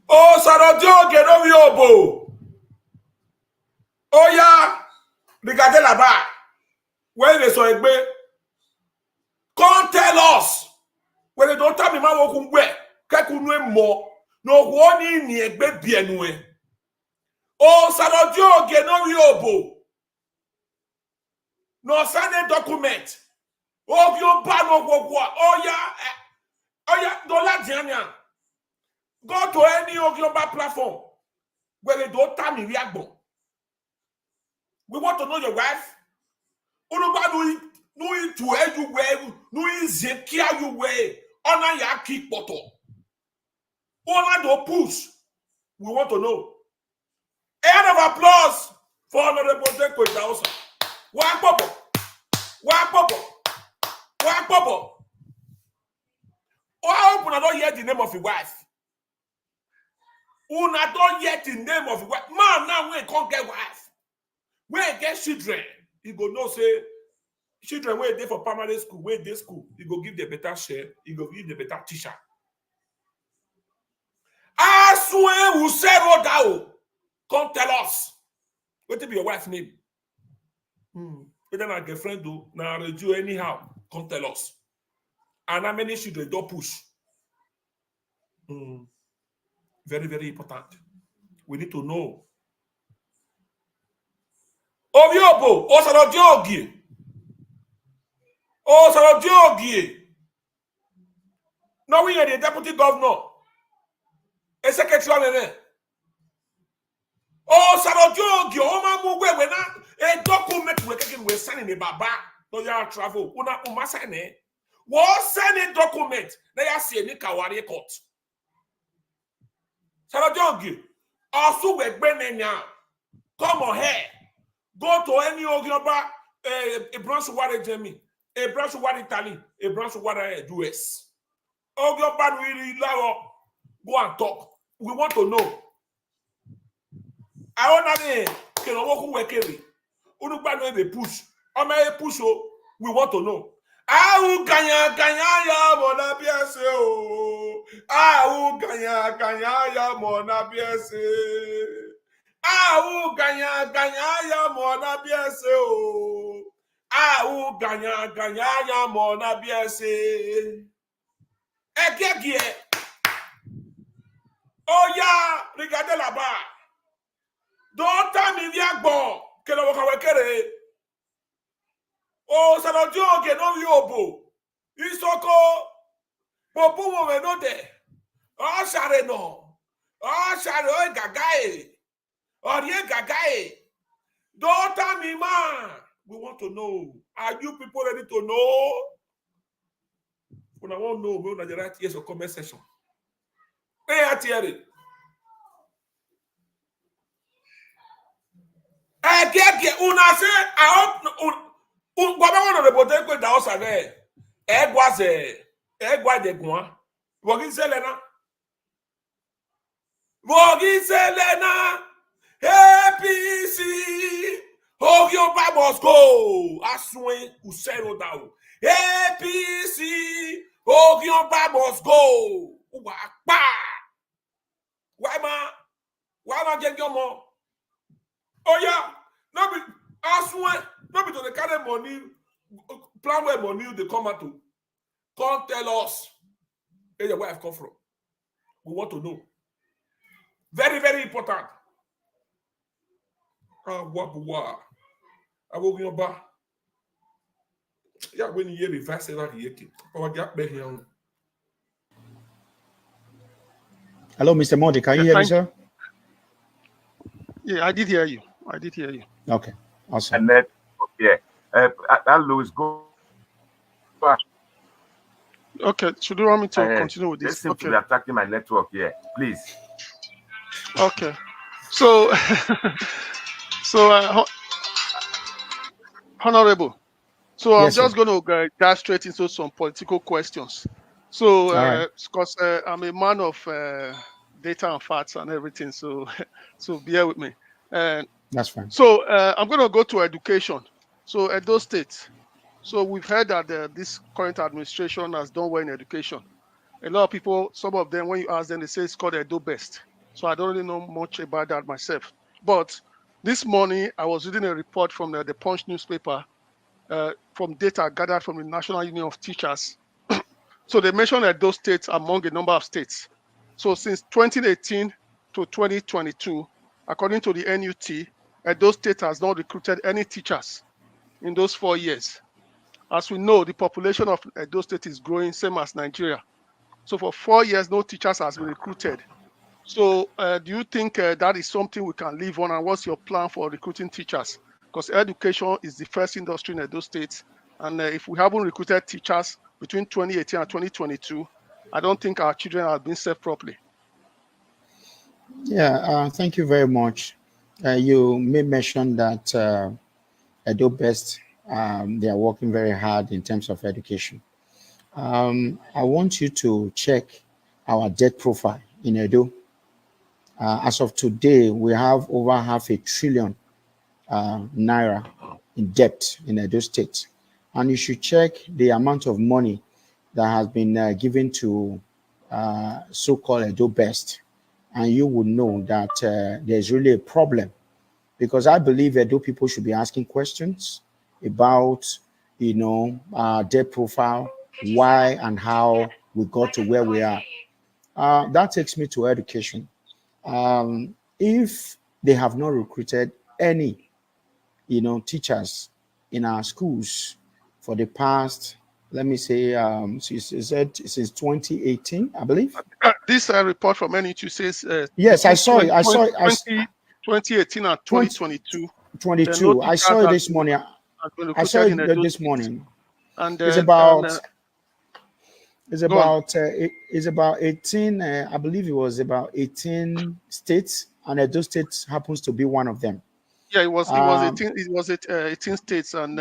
Oh, Sarodio Genovi Obo. Oh, yeah. Regardez là-bas. When they saw Egbe, come tell us. When they don't tell me, ma wokumbe, kekunwe mo, no woni ni Egbe bienwe. Oh, Sarodio Genovi Obo. No sign a document. Oh, you ban no go. Oh, yeah, dollar Diana. Go to any Ogloba platform where they don't tell me react. We want to know your wife. Unuba no to edu we, no zekia you we. Ona ya kick bottle. Ona do push. We want to know. A hand of applause for Honorable Denco Idahosa. Wak popo. Wak popo. Wak popo. I hope una don't hear the name of your wife. Una don't hear the name of your wife. Man, now we can't get wife. We get children. You go know say children where they for primary school, where they school, you go give the better share, you go give the better teacher. As when we say Rodao, come tell us. What will be your wife's name? Whether my girlfriend do, now do anyhow, come tell us. And how many children don't push? Very, very important. We need to know. Obiobo, Osarodiogi. Osarodiogi. Now we are the deputy governor. A secretary. Osarodiogi, Oma Mugwe, a document we're signing a baba. No, you are travel. Una umasane. Was sending document. They are saying Kawari court. Sarodiogi. Also, we're burning now. Come on here. Go to any Ogioba, a branch of water Germany, a branch of water Italy, a branch of water US. Ogioba really go and talk. We want to know. I want to can walk who carry. Unuba they push. Or may push. We want to know. Aou ganya ya mona biese o. Aou ganya ya mona biese. Aou ganya ya mona biese o. Aou ganya ya mona biese. Egegie. Oh ya, regardez là-bas. Don't tell me bon. Que le wakawekere. Oh, ça n'a pas été non yobo. Isoko. Popo mo venode. Oh, chare no. Oh, chare gagae. Oh, rien gagae. Don't tell me, man. We want to know. Are you people ready to know? When I want to know, we want to write yes or comment section. Hey, Atieri. Una say, I hope. Gwaba de Denco Idahosa there. Egwa de Gwan. Wogi Selena. APC. Ogioba must go. Aswen Usero Dao. APC. Ogioba must go. Why ma Gengomo? Oh yeah. No be Aswen. No be to the kind of money. Plan where money they come out to. Come tell us where your wife come from. We want to know. Very, very important. I will go back. Yeah, when you hear reverse that here. Hello, Mr. Modi. Can you hear me, sir? Yeah, I did hear you. I did hear you. Okay, awesome. And network here. Hello, is go. Okay, should you want me to continue with They this? seem to Okay. be attacking my network here. Please. Okay. So, so honorable. So I'm Yes, sir. just going to dive straight into some political questions. So, All right. because I'm a man of data and facts and everything, so so bear with me. That's fine. So I'm going to go to education. So Edo State. So we've heard that this current administration has done well in education. A lot of people, some of them, when you ask them, they say it's called Edo Best. So I don't really know much about that myself. But this morning, I was reading a report from the Punch newspaper from data gathered from the National Union of Teachers. So they mentioned Edo State among a number of states. So since 2018 to 2022, according to the NUT, Edo State has not recruited any teachers in those 4 years. As we know, the population of Edo State is growing, same as Nigeria. So for 4 years, no teachers has been recruited. So do you think that is something we can live on? And what's your plan for recruiting teachers? Because education is the first industry in Edo State. And if we haven't recruited teachers between 2018 and 2022, I don't think our children are being served properly. Yeah, thank you very much. You may mention that Edo Best, they are working very hard in terms of education. I want you to check our debt profile in Edo. As of today, we have over $500 billion naira in debt in Edo State. And you should check the amount of money that has been given to so-called Edo Best. And you would know that there's really a problem, because I believe Edo people should be asking questions about, debt profile, why and how we got to where we are. That takes me to education. If they have not recruited any, teachers in our schools for the past, let me say, since 2018, I believe. This report from NUT says Yes, I saw it. 2018 and 2022. 22. I saw it this morning. I saw it this morning. And it's about 18. I believe it was about 18 states, and Edo State happens to be one of them. Yeah, it was 18 states, and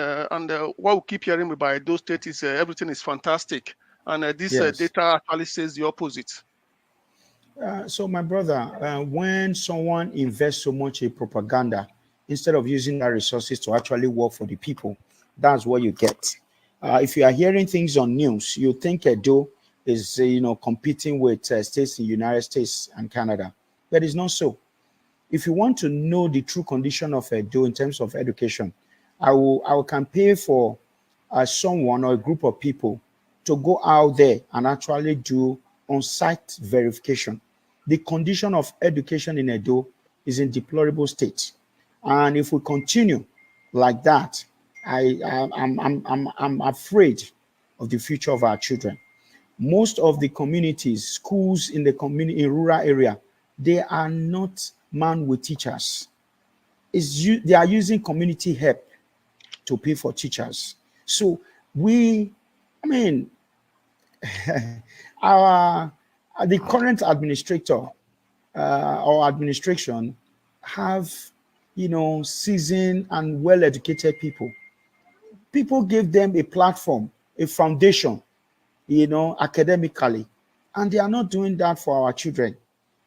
what we keep hearing about Edo State is everything is fantastic, and this data actually says the opposite. So, my brother, when someone invests so much in propaganda instead of using that resources to actually work for the people, that's what you get. If you are hearing things on news, you think Edo is, competing with states in the United States and Canada, but it's not so. If you want to know the true condition of Edo in terms of education, I will campaign for someone or a group of people to go out there and actually do on-site verification. The condition of education in Edo is in deplorable state, and if we continue like that, I'm afraid of the future of our children. Most of the communities, schools in the community, in rural area, they are not manned with teachers. They are using community help to pay for teachers. So the current administrator or administration have, seasoned and well-educated people. People gave them a platform, a foundation, academically, and they are not doing that for our children.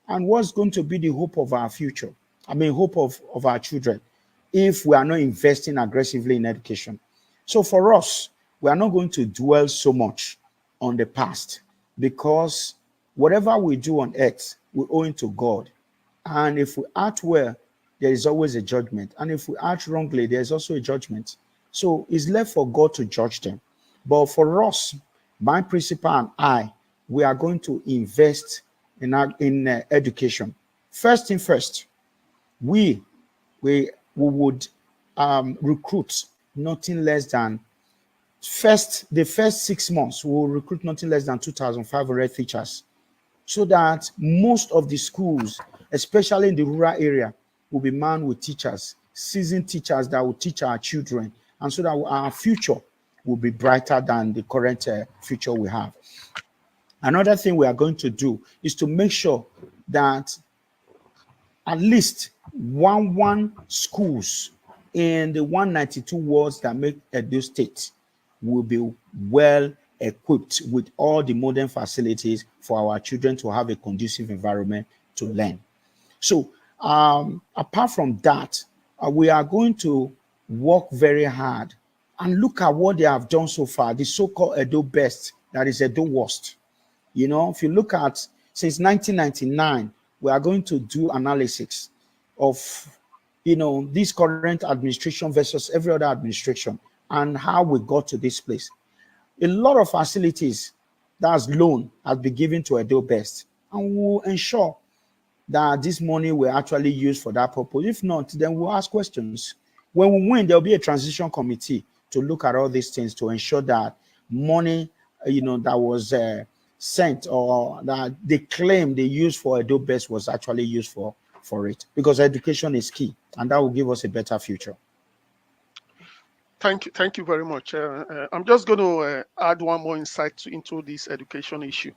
And what's going to be the hope of our future? Hope of our children, if we are not investing aggressively in education. So for us, we are not going to dwell so much on the past, because whatever we do on earth, we owe it to God. And if we act well, there is always a judgment. And if we act wrongly, there's also a judgment. So it's left for God to judge them. But for us, my principal and I, we are going to invest in education. First thing first, we would recruit nothing less than the first 6 months. We will recruit nothing less than 2,500 teachers, so that most of the schools, especially in the rural area, will be manned with teachers, seasoned teachers that will teach our children, and so that our future will be brighter than the current future we have. Another thing we are going to do is to make sure that at least one schools in the 192 wards that make Edo State will be well equipped with all the modern facilities for our children to have a conducive environment to learn. So apart from that, we are going to work very hard and look at what they have done so far, the so-called Edo Best, that is Edo Worst. You know, if you look at since 1999, we are going to do analysis of, you know, this current administration versus every other administration and how we got to this place. A lot of facilities that's loan has been given to Edo Best, and we'll ensure that this money will actually use for that purpose. If not, then we'll ask questions. When we win, there'll be a transition committee to look at all these things to ensure that money, you know, that was sent or that they claim they used for Edo Best was actually used for it, because education is key, and that will give us a better future. Thank you very much. I'm just going to add one more insight into this education issue.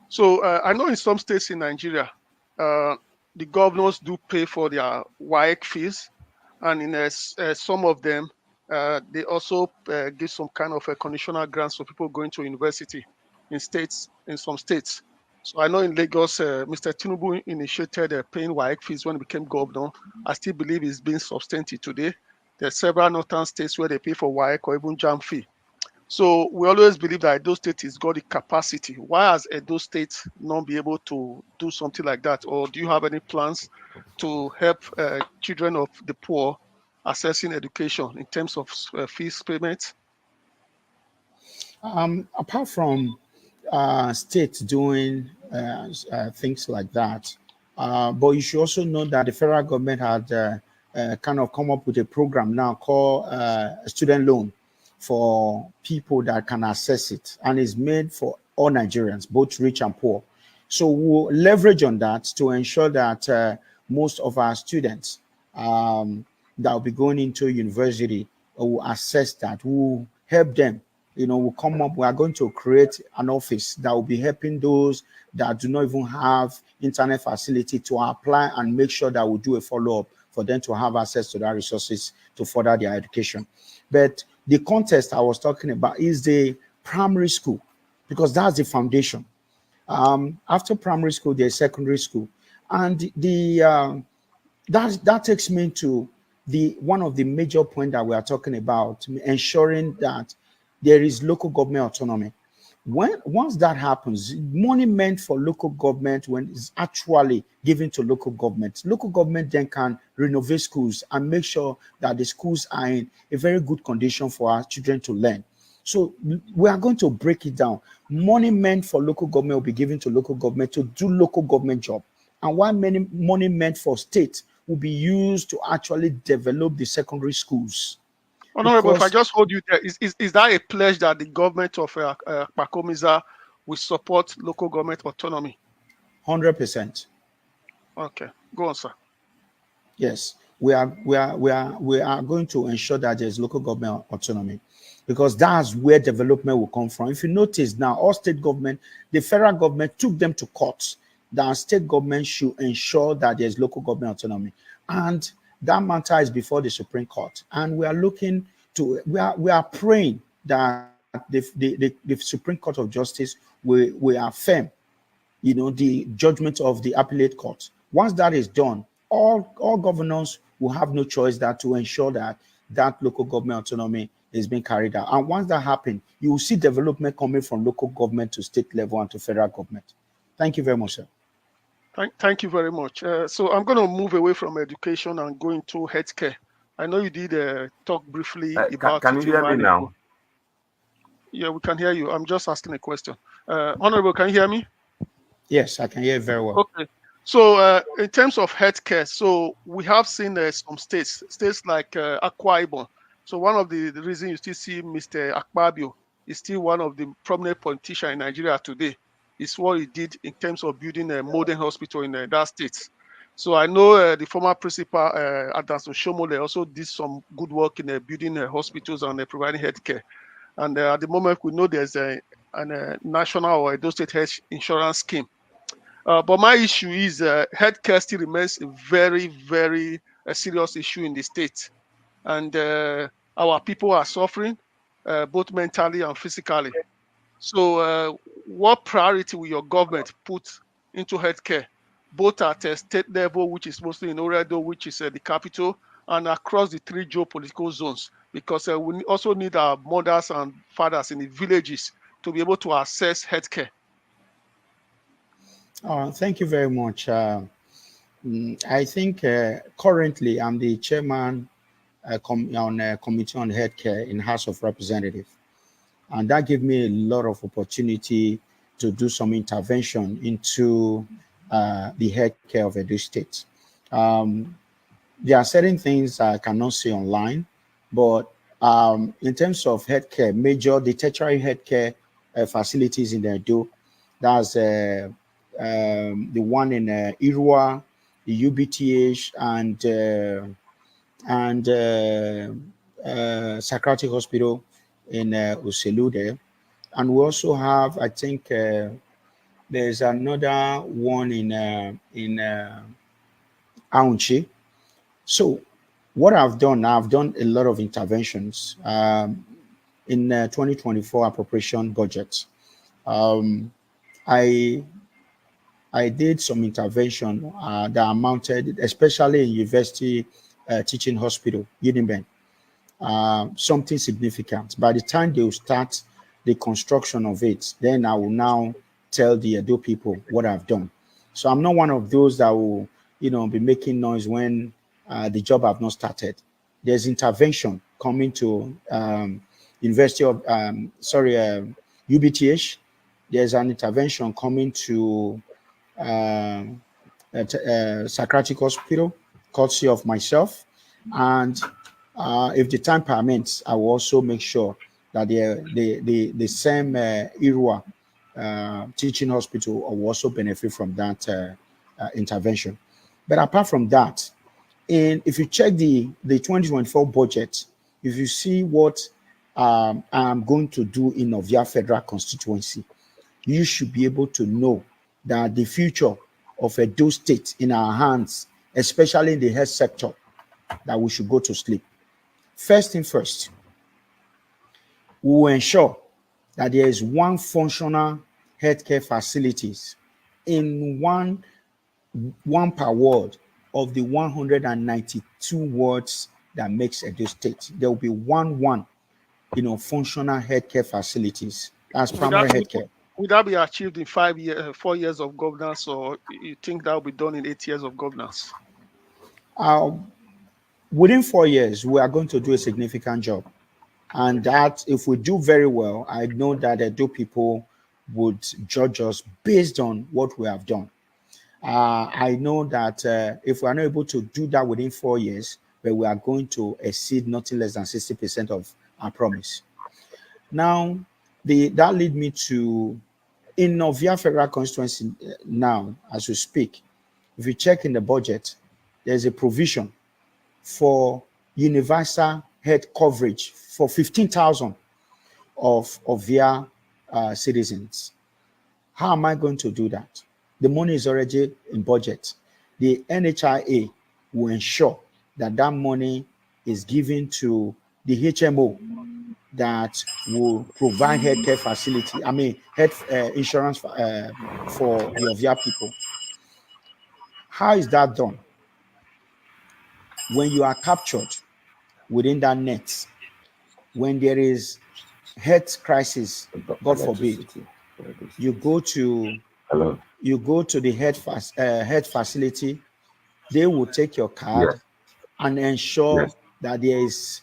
So I know in some states in Nigeria, the governors do pay for their WAEC fees, and in some of them, they also give some kind of a conditional grants for people going to university in some states. So I know in Lagos, Mr. Tinubu initiated paying WAEC fees when he became governor. I still believe it's being substantive today. There are several northern states where they pay for WAEC or even JAM fee. So we always believe that Edo State has got the capacity. Why has Edo State not be able to do something like that? Or do you have any plans to help children of the poor accessing education in terms of fees payments? Apart from states doing things like that, but you should also know that the federal government had kind of come up with a program now called student loan for people that can access it, and it's made for all Nigerians, both rich and poor. So we'll leverage on that to ensure that most of our students that will be going into university will access that. We'll help them. You know, we'll come up. We are going to create an office that will be helping those that do not even have internet facility to apply and make sure that we do a follow-up for them to have access to that resources to further their education. But the context I was talking about is the primary school, because that's the foundation. After primary school, there's secondary school, and that takes me to one of the major points that we are talking about, ensuring that there is local government autonomy. Once that happens, money meant for local government, when it's actually given to local government then can renovate schools and make sure that the schools are in a very good condition for our children to learn. So we are going to break it down. Money meant for local government will be given to local government to do local government job, and while money meant for state will be used to actually develop the secondary schools. Honorable, if I just hold you there, is that a pledge that the government of Pakomiza will support local government autonomy? 100%. Okay, go on, sir. Yes, we are going to ensure that there's local government autonomy, because that's where development will come from. If you notice now, all state government, the federal government took them to court that state government should ensure that there's local government autonomy, and that matter is before the Supreme Court, and we are looking to, we are praying that the Supreme Court of Justice will affirm, you know, the judgment of the appellate court. Once that is done, all governors will have no choice that to ensure that local government autonomy is being carried out. And once that happens, you will see development coming from local government to state level and to federal government. Thank you very much, sir. Thank you very much. So I'm going to move away from education and go into healthcare. I know you did talk briefly about. Can you hear me now? Yeah, we can hear you. I'm just asking a question. Honorable, can you hear me? Yes, I can hear you very well. Okay. So in terms of healthcare, so we have seen some states like Akwa Ibom. So one of the reasons you still see Mr. Akpabio is still one of the prominent politicians in Nigeria today. Is what he did in terms of building a modern hospital in that state. So I know the former principal, Adanso Shomole, also did some good work in building hospitals and providing healthcare. And at the moment, we know there's a national or Edo State health insurance scheme. But my issue is healthcare still remains a very, very serious issue in the state. And our people are suffering both mentally and physically. So what priority will your government put into healthcare, both at a state level, which is mostly in Oredo, which is the capital, and across the three geopolitical zones? Because we also need our mothers and fathers in the villages to be able to access healthcare. Thank you very much. I think currently I'm the chairman on Committee on Healthcare in House of Representatives, and that gave me a lot of opportunity to do some intervention into the healthcare of Edo State. There are certain things I cannot say online, but in terms of healthcare, the tertiary healthcare facilities in Edo, that's the one in Irua, the UBTH, and Psychiatric Hospital in Uselu there. And we also have, I think, there's another one in Aunchi. So what I've done a lot of interventions in 2024 appropriation budget. I did some intervention that amounted, especially in University Teaching Hospital, Uniben, something significant. By the time they will start the construction of it, then I will now tell the Edo people what I've done. So I'm not one of those that will, be making noise when the job have not started. There's intervention coming to University of, UBTH. There's an intervention coming to Psychiatric Hospital, courtesy of myself. And if the time permits, I will also make sure that the same Irua Teaching Hospital will also benefit from that intervention. But apart from that, if you check the 2024 budget, if you see what I'm going to do in Ovia Federal Constituency, you should be able to know that the future of Edo State in our hands, especially in the health sector, that we should go to sleep. First thing first, we will ensure that there is one functional healthcare facilities in one per ward of the 192 wards that makes Edo State. There will be one functional healthcare facilities. That's primary healthcare. Would that be achieved in 4 years of governance, or you think that will be done in 8 years of governance? Within 4 years, we are going to do a significant job. And that if we do very well, I know that Edo people would judge us based on what we have done. I know that if we are not able to do that within 4 years, but we are going to exceed nothing less than 60% of our promise. Now, that leads me to, in Novia Federal Constituency now, as we speak, if you check in the budget, there's a provision for universal health coverage for 15,000 of their citizens. How am I going to do that? The money is already in budget. The NHIA will ensure that that money is given to the HMO that will provide healthcare facility. Health insurance for the Ovia people. How is that done? When you are captured within that net, when there is health crisis, God forbid, you go to the health facility. They will take your card and ensure that there is.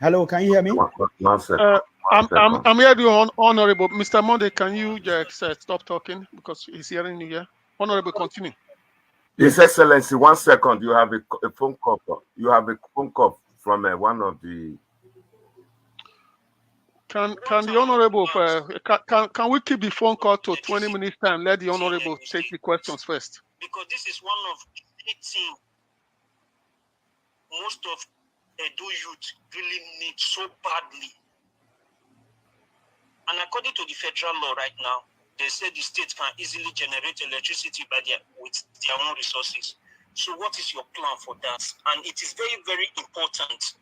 Hello, can you hear me? One second. I'm here, Honorable Mr. Monday. Can you just stop talking because he's hearing you here? Honorable, continue. His Excellency, 1 second. You have a phone call. You have a phone call from one of the. Can the Honorable can we keep the phone call to 20 minutes time? Let the Honorable take the questions first. because this is one of the things most of Edo youth really need so badly. And according to the federal law right now, they say the state can easily generate electricity with their own resources. So what is your plan for that? And it is very, very important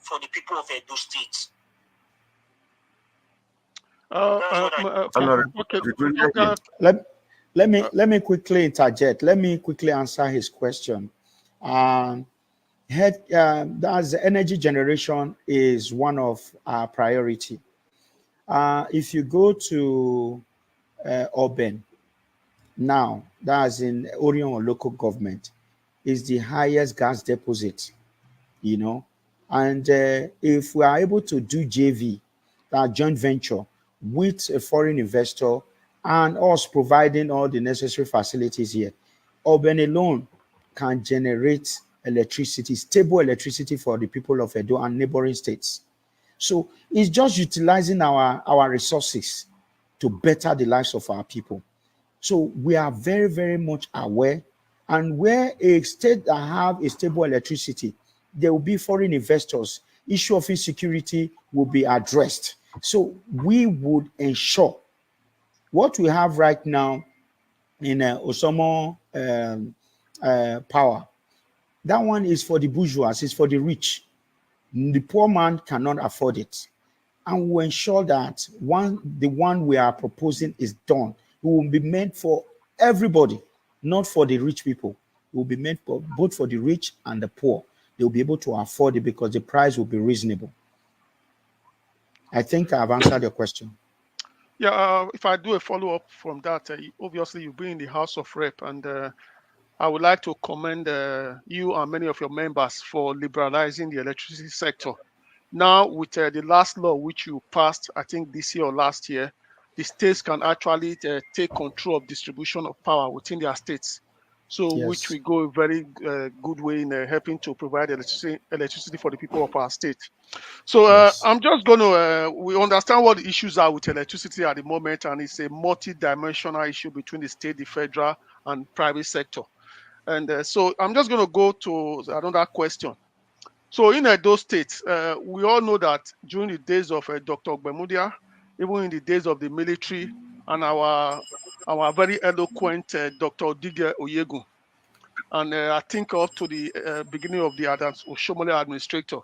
for the people of Edo State. Let me quickly interject. Let me quickly answer his question. That's energy generation is one of our priority. If you go to Urban now, that's in Orion local government, is the highest gas deposit, you know. And if we are able to do JV, that joint venture with a foreign investor and us providing all the necessary facilities here, Urban alone can generate electricity, stable electricity for the people of Edo and neighboring states. So it's just utilizing our resources to better the lives of our people. So we are very, very much aware. And where a state that have a stable electricity, there will be foreign investors. Issue of insecurity will be addressed. So we would ensure what we have right now in Osomo power. That one is for the bourgeois, it's for the rich. The poor man cannot afford it. And we ensure that the one we are proposing is done. It will be meant for everybody, not for the rich people. It will be meant for both for the rich and the poor. They will be able to afford it because the price will be reasonable. I think I've answered your question. Yeah, if I do a follow-up from that, obviously you've been in the House of Rep, and I would like to commend you and many of your members for liberalizing the electricity sector. Now, with the last law which you passed, I think this year or last year, the states can actually take control of distribution of power within their states. So, yes, which will go a very good way in helping to provide electricity for the people of our state. So, yes, I'm just going to, we understand what the issues are with electricity at the moment, and it's a multi-dimensional issue between the state, the federal, and private sector. And so I'm just going to go to another question. So in Edo State, we all know that during the days of Dr. Ogbemudia, even in the days of the military, and our very eloquent Dr. Odige Oyegun, and I think up to the beginning of the Adams Oshomole administrator.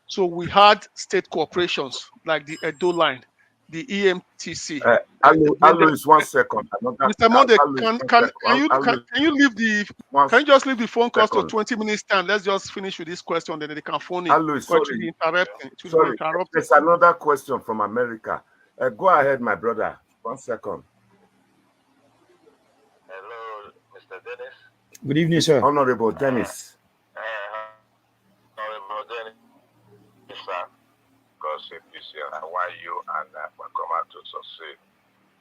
So we had state corporations like the Edo Line, the EMTC. Alo is 1 second. Mr. Monde, can you just leave the phone calls to 20 minutes time? Let's just finish with this question, then they can phone in. Alo, sorry. There's another question from America. Go ahead, my brother. 1 second. Hello, Mr. Dennis. Good evening, sir. Honorable Dennis. Honorable Dennis, sir. God save you, sir. I want you and Makoma to succeed,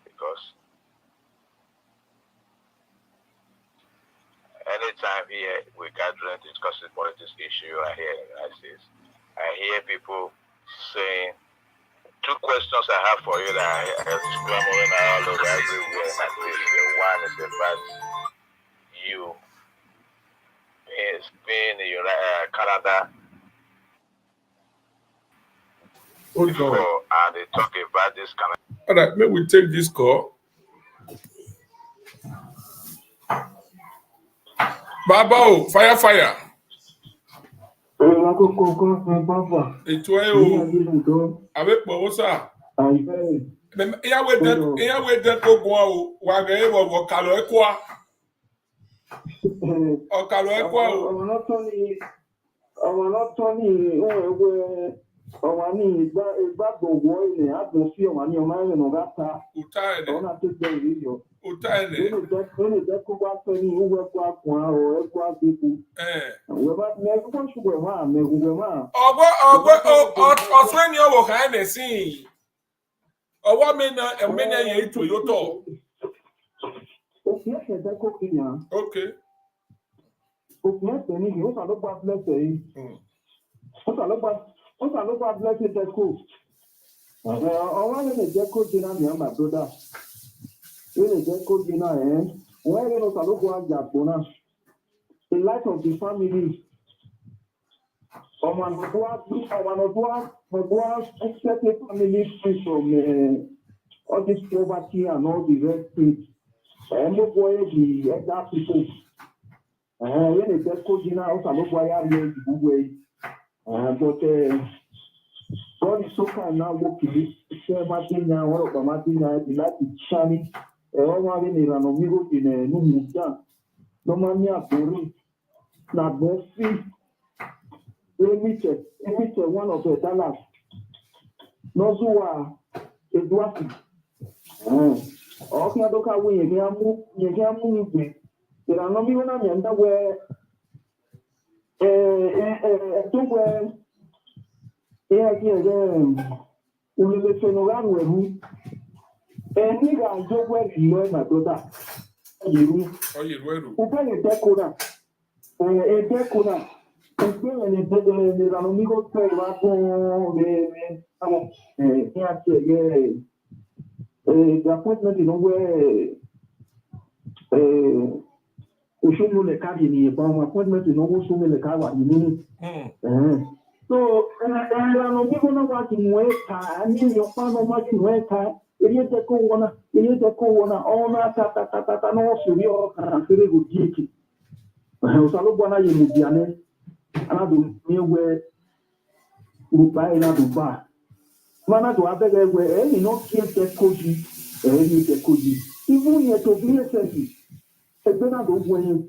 because anytime here we gather and discussing politics issue I hear in the United States, I hear people saying, 2 questions I have for you that I have clamoring all over everywhere in my place. One is about you being in Canada. Hold on. And they talk about this kind of. All right, maybe we take this call. Baba, fire. Ètò ẹ o, àbẹ pọ̀wọ́ sà. Ìyáwó dẹ́kọ̀ gan o, wà gẹ̀ ẹ́ wọ̀ kàlọ́ ẹ̀ kọ́ a. Ọ̀kàlọ́ ẹ̀ kọ́ o. Ọ̀wọ̀n lọ́tọ́ ní ọ̀wà ní ìgbàgbọ̀gbọ̀ ilẹ̀ àgbọ̀nsí ọ̀wà ní ọmọ ẹ̀rìn ọ̀gá ta. Ọ̀nà tó jẹ́ ìrìyọ. Ó lè jẹ́ kó wá pẹ́ ní owó ẹ̀kọ́ àkùn àrọ̀ ẹ̀kọ́ àgbẹ̀kù. Mẹ́gbọ́n ṣùgbọ́n máa mẹ́gbọ́n máa. Ọ̀sán ni ọwọ́ kan ẹ̀ sí i. Ọwọ́ mi na yẹn ètò yóò tọ̀. Òfin ẹ̀sẹ̀ jẹ́ kó kìyàn. Òfin ẹ̀sẹ̀ ní ìwé sàlọ́gbà blẹ́sẹ̀ yìí. Ó sàlọ́gbà blẹ́sẹ̀ jẹ́ kó. Ọwọ́ lè jẹ́ kó jiná ní ọmọ àdúrà. Ó lè jẹ́ kó jiná Where you know Salogwa Japona, the life of the family. Someone expect a family free from all this poverty and all the rest things. And no boy the other people. When the death coach in our Salogwa area, but God is so kind now working. Share Martin now, one of Martin now, the light is shining. All having a Ranomigo in a new Mutan. No money are boring. Not both feet. Emite one of the Dallas. Nozua Eduardo. Okay, I don't know where you can move. There are no million and where the appointment in where Oshomo le carry ni about appointment in Oshomo le carry so no people know what in way I mean your father much in way time it is the corona all that no so you can feel good jiki Osalo bwana ye mudiane anadu me we Dubai na Dubai mana to abege we you know keep the koji the koji even here to be a service Ebena do when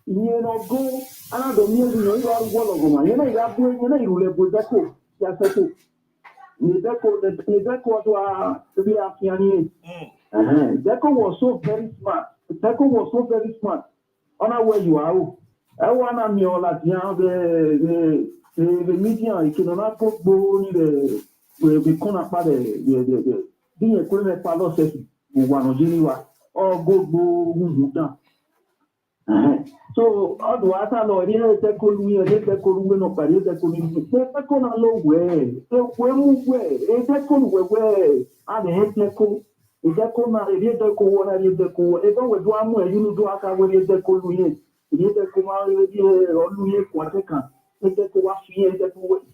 you know go another music no you are one of them you know you are doing you know you will deco ya seto the deco to be afiani deco was so very smart on where you are I wanna me all at the media you cannot go the we corner part the being a criminal palo says one of Geneva or go so all the water Lord here the column the column no pari the column the column low way we move way the column where and the column the column the column the column even we do am you do aka we the column here the column olu here kwateka the column fie the column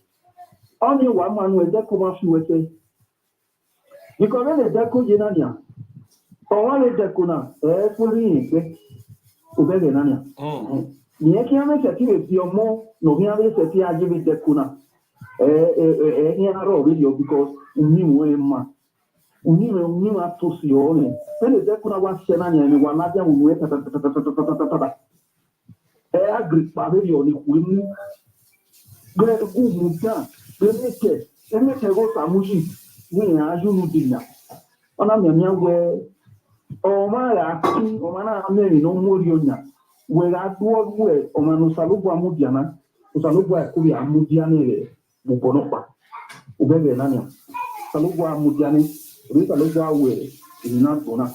only one man we the column fie say because when the column jenania Ọwọ́ lè kuna fúnrí ìpé òbẹ́gẹ̀ náà ni. Ìyẹn kí á mẹ́sẹ̀ tí lè fi ọmọ lòmí á mẹ́sẹ̀ tí á jẹ́bi dẹ́kuna ẹ̀yìn arọ́ rédíò because oníwọ̀n ẹ̀ máa oníwọ̀n àtòsí ọ̀rẹ́ fẹ́lẹ̀ dẹ́kuna wá ṣẹ́ náà ni ẹni wà lábẹ́ àwọn òun ẹ̀ tàtàtàtàtàtàtàtà ẹ̀ àgbèpà rédíò ní kùí mú gbẹ́gbẹ́ mú dán gbẹ́mẹ́kẹ̀ rọ́ sàmújì ní ìyẹn ajúnú dìnyà ọ̀nà mẹ́mìá wẹ́ Omara aki omana ameri no mori onya we ga duo we omanu salugwa mudiana salugwa kuri amudiane le mubonopa ubebe nania salugwa mudiane salugwa we ina tona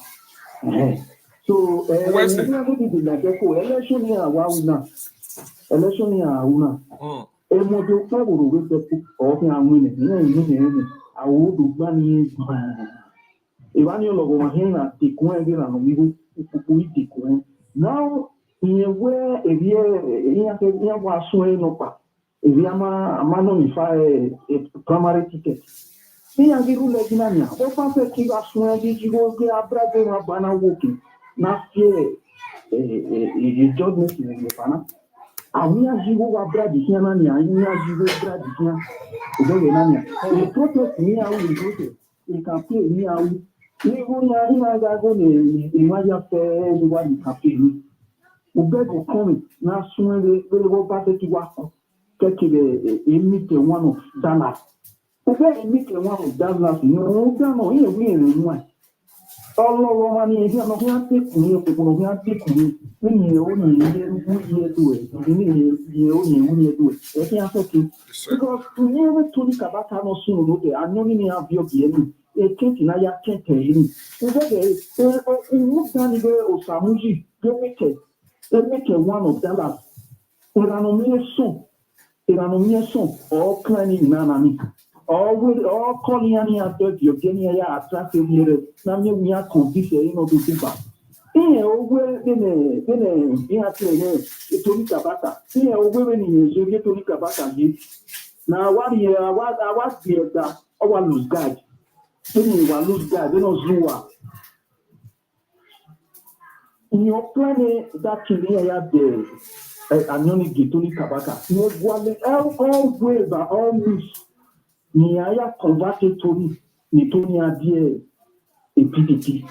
so election ya una mojo paburu we pe o fi anwine ni awudu gbani Ivani logo mahina tikwe gira no migu tikwe now yewe evie wa soe no pa evie ama no mi fa primary ticket ni yangiru le ginania o fa pe ki wa soe di jigo ge abrade ma bana woki na fie judgment ni fana awia jigo wa brade hiana ni awia jigo brade hiana odo nania e protest ni awu ni protest e campaign ni awu Even go imagine what you can feel. Ubego come now soon they go back to work. Take the one of Dallas. Ubego one of Dallas. No, here we in one. All over money here, no, we are taking people, we are taking you only here do it. You only do it. I can't okay. Because we never told the Kabaka no soon, I know you have your game. Na ya kete yini ubege umutani be osamuji gemeke one of Dallas eranomiation all planning nanani all calling any attempt you getting ya attractive here na me we are condition you know to do that Now what year? What year that our lose guide? Then you lose guide. Then Zua. In your planning that killing ya there, Anoni Gitoni Kabaka. No one all ways are all means. Ni aya converted to me. Ni Tony Adie a PPP.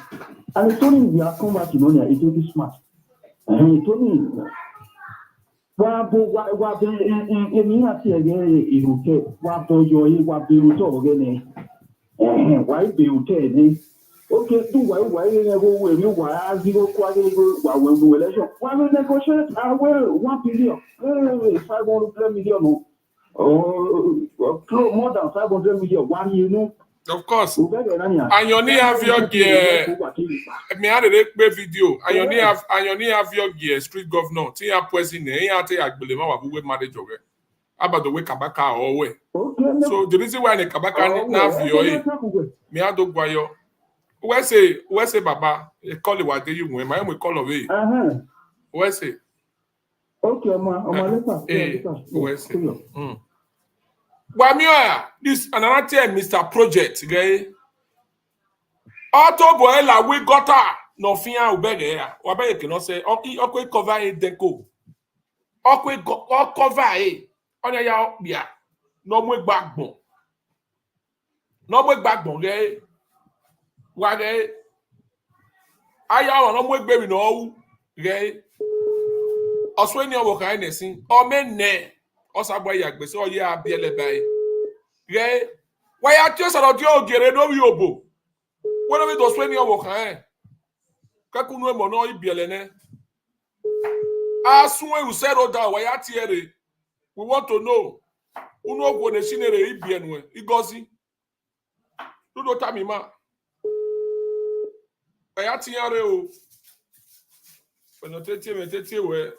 And Tony we are converting on ya. It will be smart. And Tony. Wa be emi ati ege iruke wa to yo yi wa be o to ge ni wa be o te ni okay do wa ye go we mi wa aziro kwa ge go wa we election wa we negotiate well 1 billion 500 million more than 500 million 1 year no. Of course. And you only have your gear. Me had a video. And you only have your gear. Street governor. Ti ya president. Ya te agbelema wa buwe manage oge. About the way Kabaka or way. So the reason why the Kabaka na vio me had do gwayo. Where say Baba? Call it what you when my we call away. Where say? Okay, ma. Where say? Wamioya, this another time, Mr. Project, okay? Auto boiler we got her no fear ubege ya. Wabege cannot say okay cover a Denco. Okay cover a on ya bia. No more backbone. No more backbone, okay? Wage aya no more baby no, okay? Osweni owo kan nesin o menne osagba yagbe so ye abiele bai ge wa ya ti o soro ti o gere no wi obo wona we do osweni owo kan kakunu e mo no ibiele ne asun e usero da wa ya ti ere we want to know unu ogwo ne sinere ibienu e igozi do tamima wa ya ti ere o ono tete we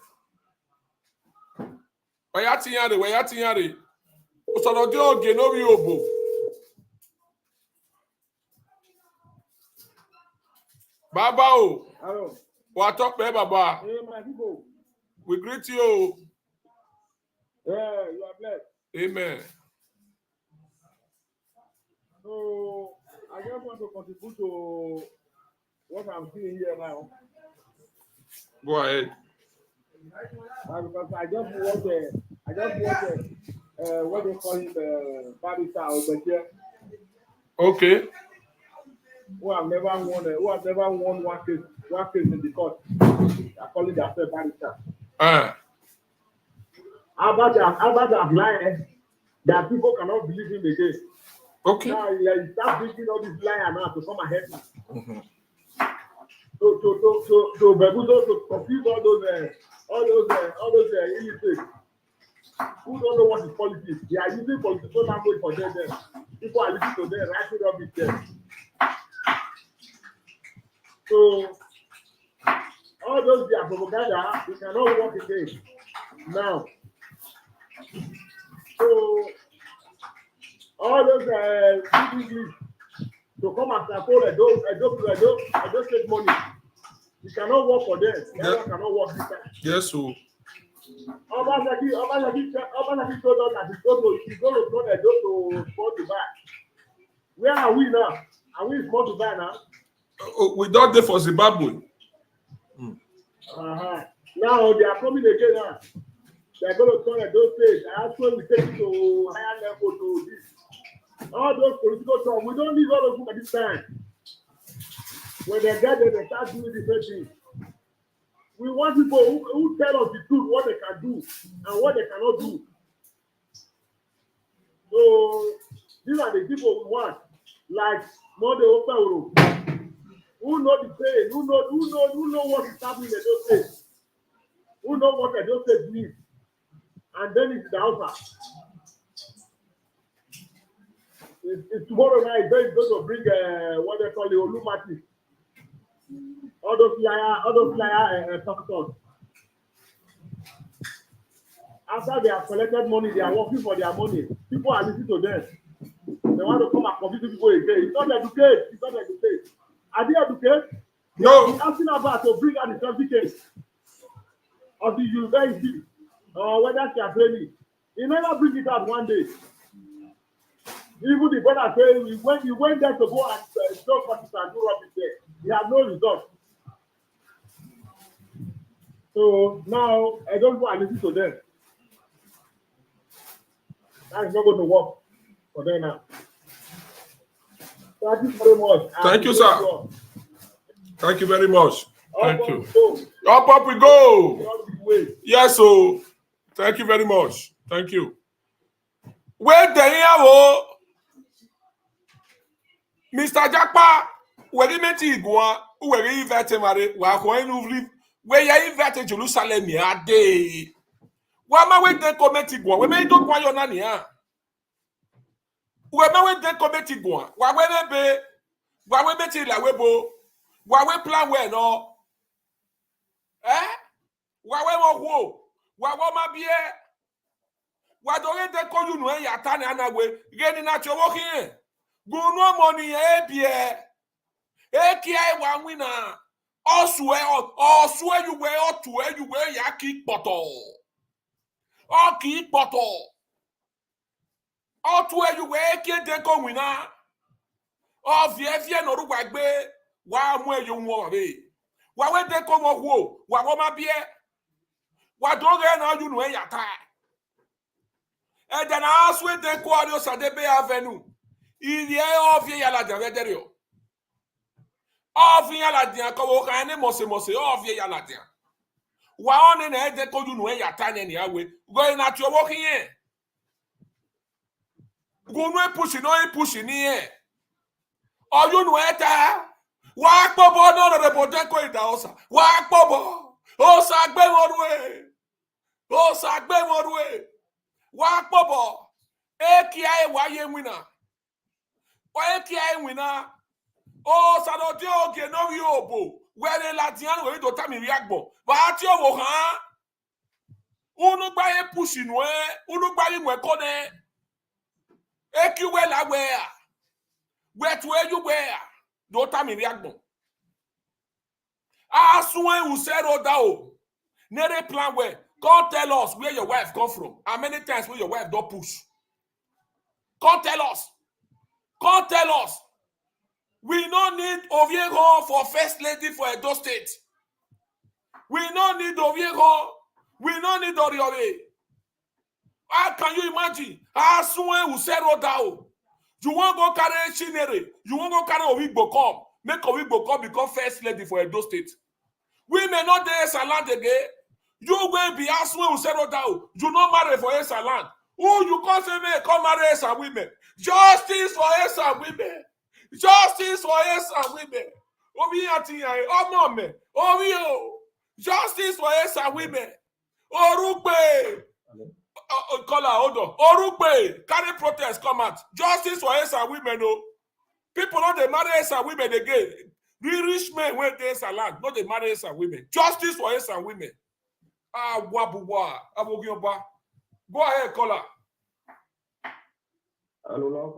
Wayatinyare. Usoro di oge no wi obo. Baba o. Hello. What up, Baba? Hey, my people. We greet you. Yeah, you are blessed. Amen. So, I just want to contribute to what I'm seeing here now. Go ahead. Because I just watched what they call him Barista Obetje. Okay. Who have never won one case in the court. I call it themselves Barista. About that lie that people cannot believe him again. Okay. Now he starts bringing all these liars now to come and help me. To Beguzo to confuse all those illiterates who don't know what is politics. They are using political language for them. People are listening to them, writing up with them. So all those their propaganda, we cannot work again now. So all those English to come and control Edo State money. You cannot work for them. Everyone cannot work this time. Yes, so. Obasaki told us that he's going to turn Edo to Port Dubai. Where are we now? Are we in Port Dubai now? We don't there for Zimbabwe. Now they are coming again now. They are going to turn Edo State. I asked when we take it to higher level to this. All those political talk, we don't need all of them at this time. When they get there, they start doing the same thing. We want people who tell us the truth, what they can do and what they cannot do. So these are the people we want, like Monday Opeuro, who know the pain, who know what is happening in those states, who know what those states mean, and then it's the outside. It's tomorrow night. They're going to bring what they call the Olumati. All those liar talkers. After they have collected money, they are working for their money. People are listening to them. They want to come and confuse people again. It's not educate. Are they educated? No. He's asking about to bring out the certificate of the university or whether she has ready. He never bring it out one day. Even the brother said when he went there to go and show practice and do rubbish there, he had no result. So now I don't go and listen to them. That is not going to work for them now. Thank you very much. Thank you, sir. Thank you very much. Thank you. Up we go. Yes, so thank you very much. Thank you. Where the hell, Mr. Jackpa, where you met Igua, where you invited Mary, where you invited Jerusalem, ya day. Why am I waiting to come to Igua? Where may you don't want your nanny? Where am I waiting to come to Igua? Why we met la webo? Why we plan where no? Why we mo? Why ma bie? Why don't you call you no ya tani anawe? Getting at your working. Go no money bie. Kia one winner. Also you wear to where you wear ya kick bottle. Or kick bottle. Or to where you wear kid Denco winner. Or vie no wagbe. Why am you worry? Why when they come of woe? Why ma bie? Why don't get now you know ya tie? And then I ask when they call you Sadebe Avenue. Il y a of yala de of yala dia ko ka ne mose of yala dia. Why on in head they call you know ya tie any way? Going at your walking here. Go no pushing here. Or you know it. Walk bobo no the Denco Idahosa. Walk bobo. Oh sagbe one way. Walk bobo. Ekia waye winner. Ekia winner. Oh sadodio ge no yobo. Where the Latian we do tami riagbo. But you wo han. Unu gba e pushing we. Unu gba we kone. Eki we la where. Where to where you where? Do tami riagbo. Aswen who said Odao. Nere plan where. Come tell us where your wife come from. How many times where your wife don't push? Come tell us. Come tell us. We don't need Oviego for first lady for Edo State. We don't need Oviego. We don't need Oriore. How can you imagine? Aswen who said Odao. You want to go carry Chinere. You want to go carry Ovigbo come. Make Ovigbo come become first lady for Edo State. We may not dare Saland again. You will be asked when we settle down. You not marry for Esa land. Who you can't say me come marry Esa women. Justice for Esa women. Justice for Esa women. Obi ati ai omo me. Obi justice for Esa women. Orugbe. Call hold on. Orugbe. Carry protest come out. Justice for Esa women. Oh. People not they marry Esa women again. Rich men when they Esa land. Not they marry Esa women. Justice for Esa women. Wabuwa, Abogioba. Go ahead, caller. Hello,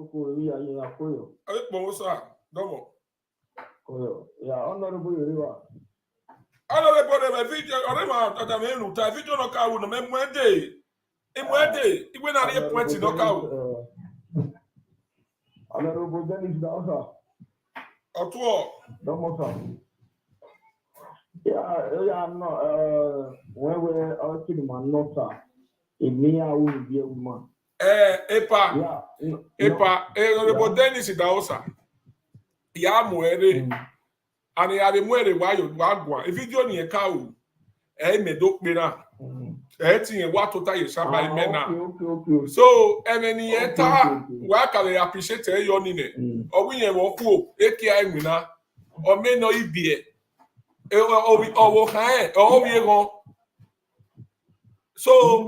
Sir. Domo. Yeah, honorable Riva. Honorable video, or video no car no memwede. Imwede, even na the point no car. Honorable Dennis Idahosa. Otuo. Domo sir. Yeah, no, when we're asking my nota, in me, I will be a woman. Epa, Honorable Dennis Idahosa. Ya muere, and ya de muere wayo wagwa. If you join your cow, me do pera. Tinye wa tota ye shaba imena. So, any enter, wa can appreciate your nine. Or we have walk, AKI winner, or may no be. So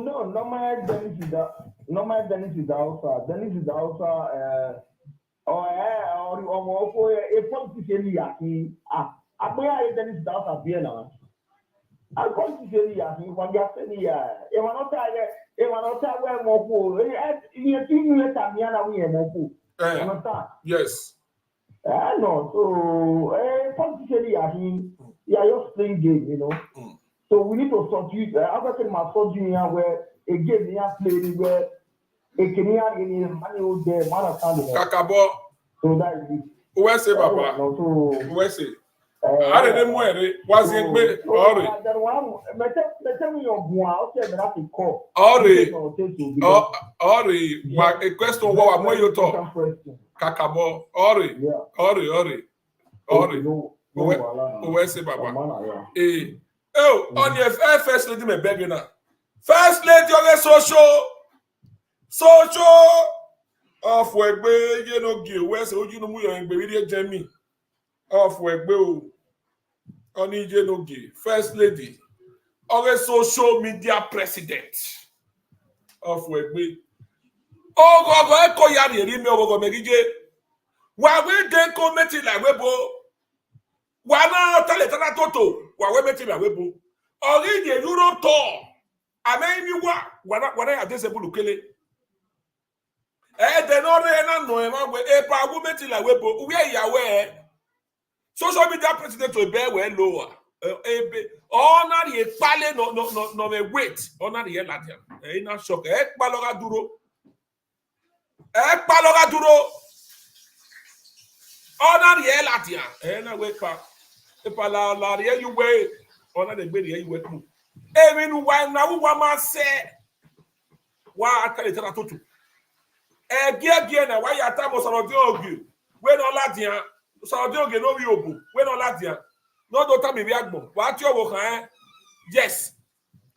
no Dennis Idahosa. Dennis Idahosa or a politician yaki. I boy Dennis Idahosa Vienna. I politician yaki when you say yeah. If I not where more you think you let me we more. Yes. No, so politically, yeah, just playing game, you know. So we need to sort you. African must sort you here where a game here playing where a Kenyan in money out there, man, Kakabo. So that is it. Where say, Papa? No, so Where say? I didn't know it. Was it me? Ori. Ori. A question what am you talk? Kakabo. Ori. Where say, Papa? Oh, on your first lady, me begging now. First lady, you're social. Off wegbe, you know, give where so you know, we are in Baby Jamie. Off wegbe, only you know, give first lady, always social media president. Off wegbe. Oh, go ya the email go make it. Why we Denco meeting like webo? Why now tell it na toto? Why we meeting like webo? Already the Europe tour. I mean, you what I disabled ukele. They no re no e we e pa go meeting like webo. Where ya we? Social media president to be well lower. Honor ye pale no me wait. Honor ye latia. Na shock. Paloga duro. Paloga duro. Honor ye latia. Na wait pa. Pala la ye you wait. Honor the baby you wait. Even why now woman say wa akale tara totu. Gie na why ya ta mo soro di ogu. We no latia. So no we obu. We no latia. No do time be agbo. What you wo kan? Yes.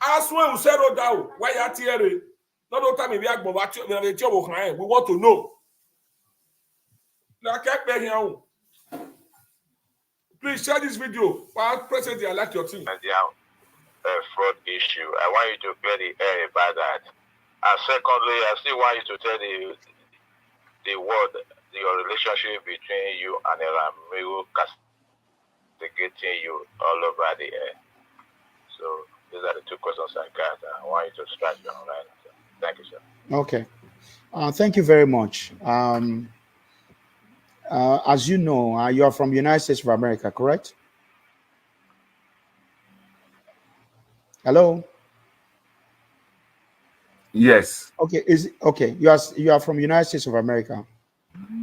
As when we zero down, why you tiere? No do time be agbo. What you wo kan? We want to know. Na keep here. Please share this video. President, I like your team. Fraud issue. I want you to clear the air about that. And secondly, I still want you to tell the world your relationship between you and Elam will castigating you all over the air. So these are the two questions I got. I want you to strike your line. Thank you, sir. Okay. Thank you very much. As you know, you are from the United States of America, correct? Hello? Yes. Okay. Okay? You are from the United States of America.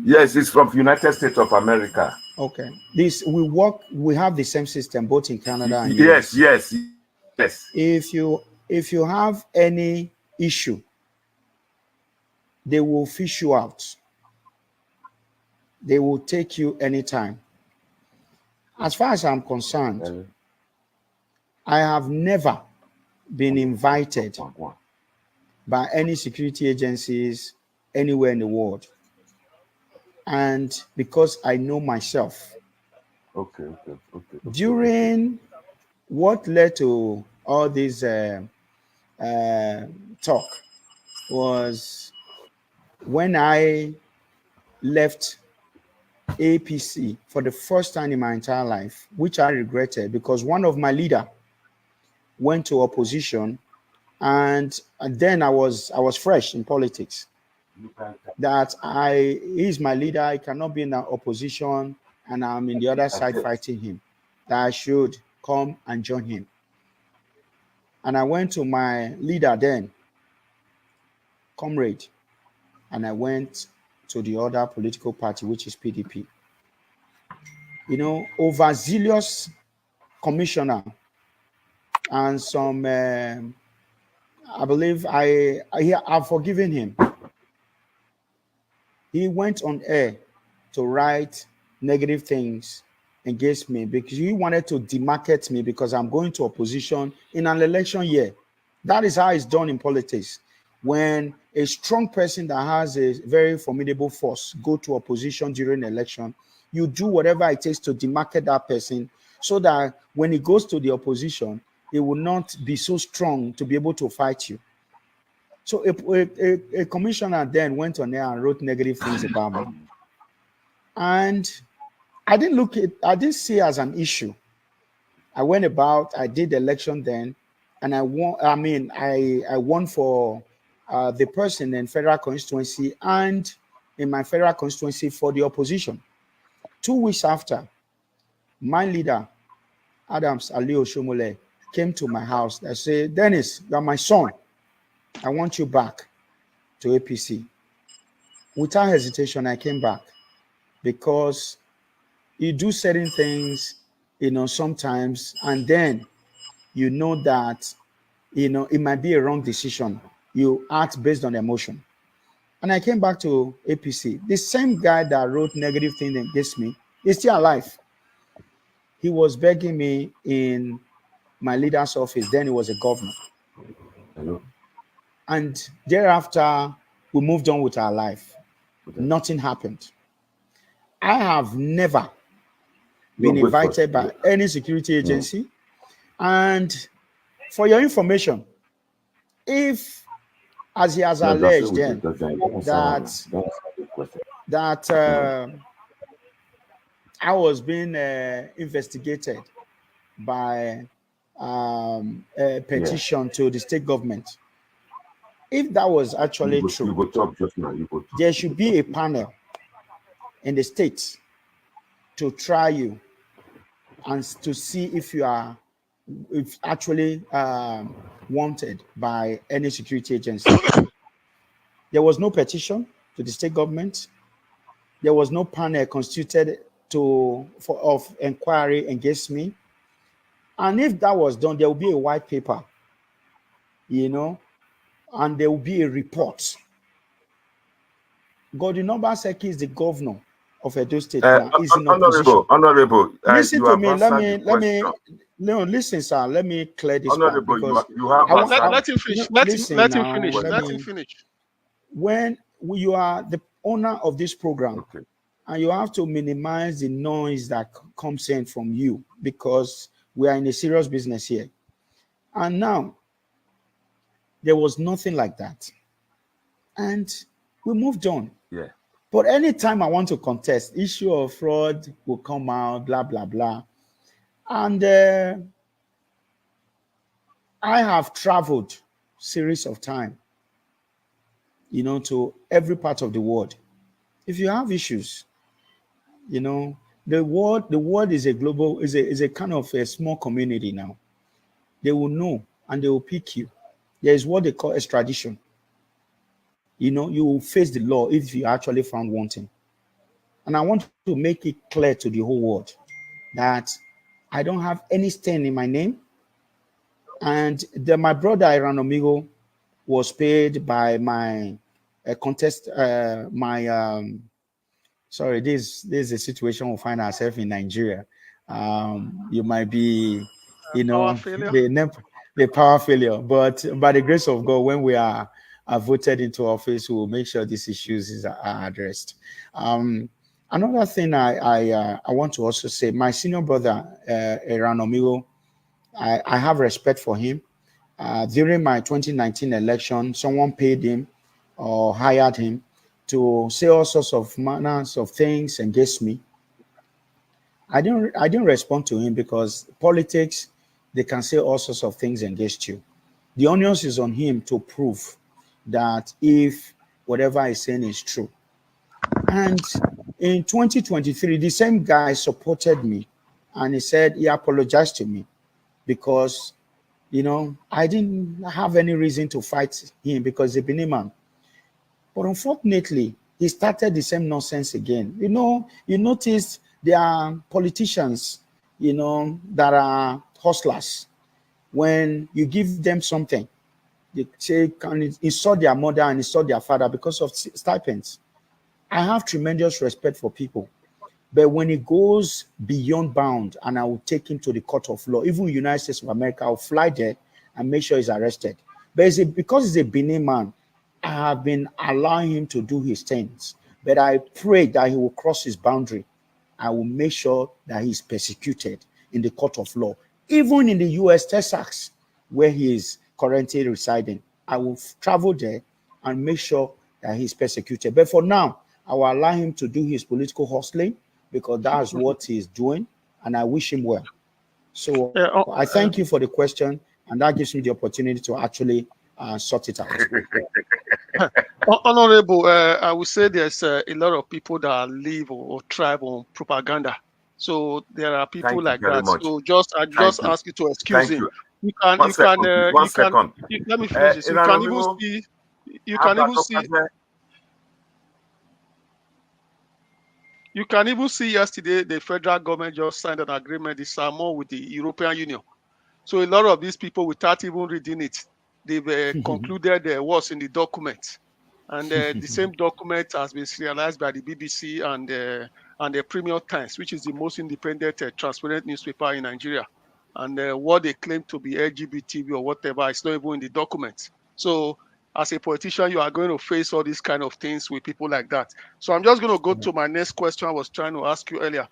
Yes, it's from United States of America. Okay. We have the same system both in Canada and yes, US. Yes. If you have any issue, they will fish you out. They will take you anytime. As far as I'm concerned, I have never been invited by any security agencies anywhere in the world. And because I know myself, okay. During what led to all this talk was when I left APC for the first time in my entire life, which I regretted because one of my leader went to opposition, and then I was fresh in politics. That he's my leader, I cannot be in the opposition, and I'm in the other side fighting him. That I should come and join him. And I went to my leader then, comrade, and I went to the other political party, which is PDP. You know, overzealous commissioner and some, I believe I've forgiven him. He went on air to write negative things against me because he wanted to demarket me because I'm going to opposition in an election year. That is how it's done in politics. When a strong person that has a very formidable force go to opposition during an election, you do whatever it takes to demarket that person so that when he goes to the opposition, he will not be so strong to be able to fight you. So a commissioner then went on there and wrote negative things about me. And I didn't see it as an issue. I went about, I did the election then, and I won for the person in federal constituency and in my federal constituency for the opposition. 2 weeks after, my leader, Adams Alio Shomole, came to my house and said, Dennis, you are my son. I want you back to APC. Without hesitation, I came back because you do certain things, sometimes, and then you know that, it might be a wrong decision. You act based on emotion. And I came back to APC. The same guy that wrote negative things against me is still alive. He was begging me in my leader's office. Then he was a governor. Hello. And thereafter, we moved on with our life. Okay. Nothing happened. I have never been invited by any security agency. And for your information, if, as he has alleged then, that I was being investigated by a petition to the state government, if that was actually true, there should be a panel in the states to try you and to see if you are actually wanted by any security agency. There was no petition to the state government. There was no panel constituted of inquiry against me. And if that was done, there will be a white paper, and there will be a report. Godwin Obaseki is the governor of Edo State now. He's in opposition. Honorable, listen to me. Listen, sir. Let me clear this part because let him finish. Let him finish. When you are the owner of this program, and you have to minimize the noise that comes in from you because we are in a serious business here. And now, there was nothing like that. And we moved on. Yeah. But anytime I want to contest, issue of fraud will come out, blah, blah, blah. And I have traveled series of time, to every part of the world. If you have issues, the world is a global, is a kind of a small community now. They will know and they will pick you. There is what they call extradition. You will face the law if you actually found wanting. And I want to make it clear to the whole world that I don't have any stain in my name. And my brother Iran Omigo was paid by my sorry, this is a situation we'll find ourselves in Nigeria. You might be, the power failure. But by the grace of God, when we are voted into office, we will make sure these issues are addressed. Another thing I want to also say, my senior brother, Iran Omigo, I have respect for him. During my 2019 election, someone paid him or hired him to say all sorts of manners of things against me. I didn't respond to him because politics, they can say all sorts of things against you. The onus is on him to prove that if whatever he's saying is true. And in 2023, the same guy supported me and he said he apologized to me because, I didn't have any reason to fight him because he's a Benin man. But unfortunately, he started the same nonsense again. You notice there are politicians, that are hustlers. When you give them something, they say can insult their mother and insult their father because of stipends. I have tremendous respect for people. But when it goes beyond bound, and I will take him to the court of law, even United States of America, I'll fly there and make sure he's arrested. But because he's a Benin man, I have been allowing him to do his things. But I pray that he will cross his boundary. I will make sure that he's persecuted in the court of law. Even in the U.S., Texas, where he is currently residing, I will travel there and make sure that he's persecuted. But for now, I will allow him to do his political hustling because that's what he's doing, and I wish him well. So I thank you for the question, and that gives me the opportunity to actually sort it out. Honorable, I would say there's a lot of people that live or thrive on propaganda. So there are people Thank you like very that. much. So I Thank just you. ask you to excuse Thank him. you. You can, One second. One second. let me finish this. You can even Ìrànlọ́wọ́ see, you can even see, Abba you can even see yesterday the federal government just signed an agreement, the SAMO, with the European Union. So a lot of these people, without even reading it, they've concluded what's in the document. And the same document has been serialized by the BBC and the Premium Times, which is the most independent, transparent newspaper in Nigeria. And what they claim to be LGBT or whatever is not even in the document. So as a politician, you are going to face all these kind of things with people like that. So I'm just going to go to my next question I was trying to ask you earlier,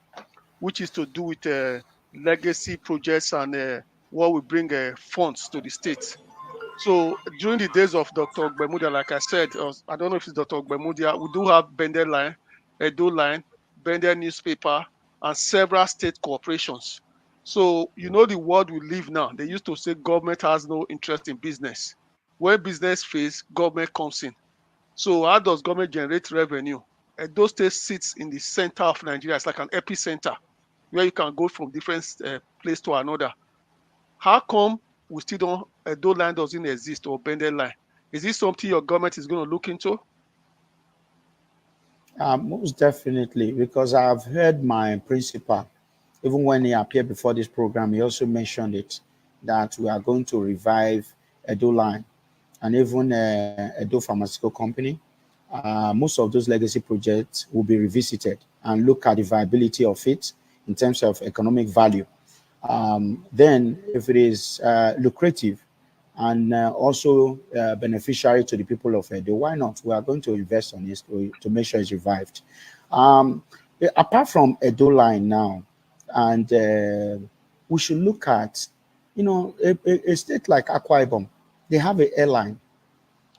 which is to do with legacy projects and what will bring funds to the states. So during the days of Dr. Ogbemudia, like I said, I don't know if it's Dr. Ogbemudia, we do have Bender Line, Edo Line, Bender Newspaper, and several state corporations. So you know the world we live now. They used to say government has no interest in business. When business fails, government comes in. So how does government generate revenue? Edo State sits in the center of Nigeria. It's like an epicenter where you can go from different place to another. How come we still don't, Edo line doesn't exist or Bender line? Is this something your government is going to look into? Most definitely, because I've heard my principal, even when he appeared before this program, he also mentioned it, that we are going to revive Edo line and even Edo Pharmaceutical Company. Most of those legacy projects will be revisited and look at the viability of it in terms of economic value. Then, if it is lucrative and also beneficiary to the people of Edo, why not? We are going to invest on this to make sure it's revived. Apart from Edo line now, and we should look at, a state like Akwa Ibom, they have an airline.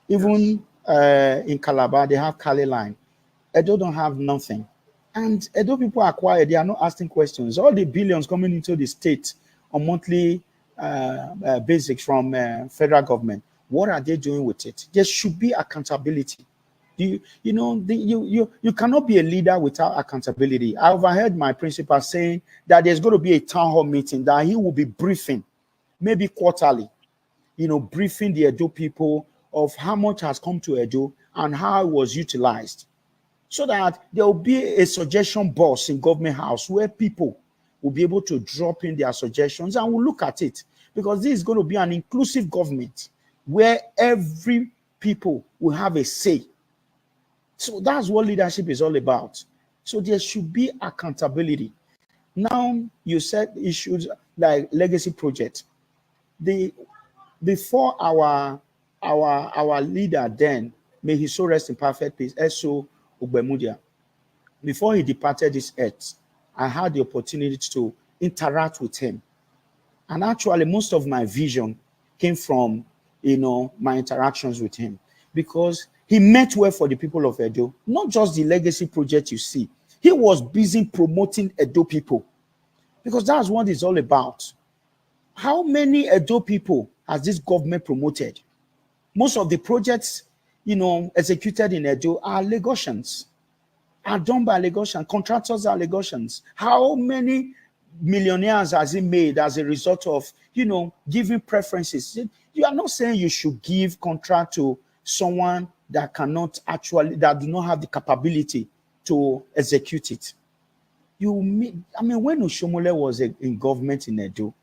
Even in Calabar, they have Cali line. Edo don't have nothing. And Edo people are quiet. They are not asking questions. All the billions coming into the state on monthly basics from federal government, what are they doing with it? There should be accountability. You cannot be a leader without accountability. I overheard my principal saying that there's going to be a town hall meeting that he will be briefing, maybe quarterly, briefing the Edo people of how much has come to Edo and how it was utilized, so that there will be a suggestion box in government house where people will be able to drop in their suggestions and we'll look at it, because this is going to be an inclusive government where every people will have a say. So that's what leadership is all about. So there should be accountability. Now, you said issues like legacy project. Before our leader then, may he so rest in perfect peace, Eso Ogbemudia, before he departed this earth, I had the opportunity to interact with him. And actually, most of my vision came from, my interactions with him, because he meant well for the people of Edo, not just the legacy project you see. He was busy promoting Edo people, because that's what it's all about. How many Edo people has this government promoted? Most of the projects, executed in Edo are Lagosians, are done by Lagosians. Contractors are Lagosians. How many millionaires has he made as a result of, giving preferences? You are not saying you should give contract to someone that that do not have the capability to execute it. When Oshomole was in government in Edo,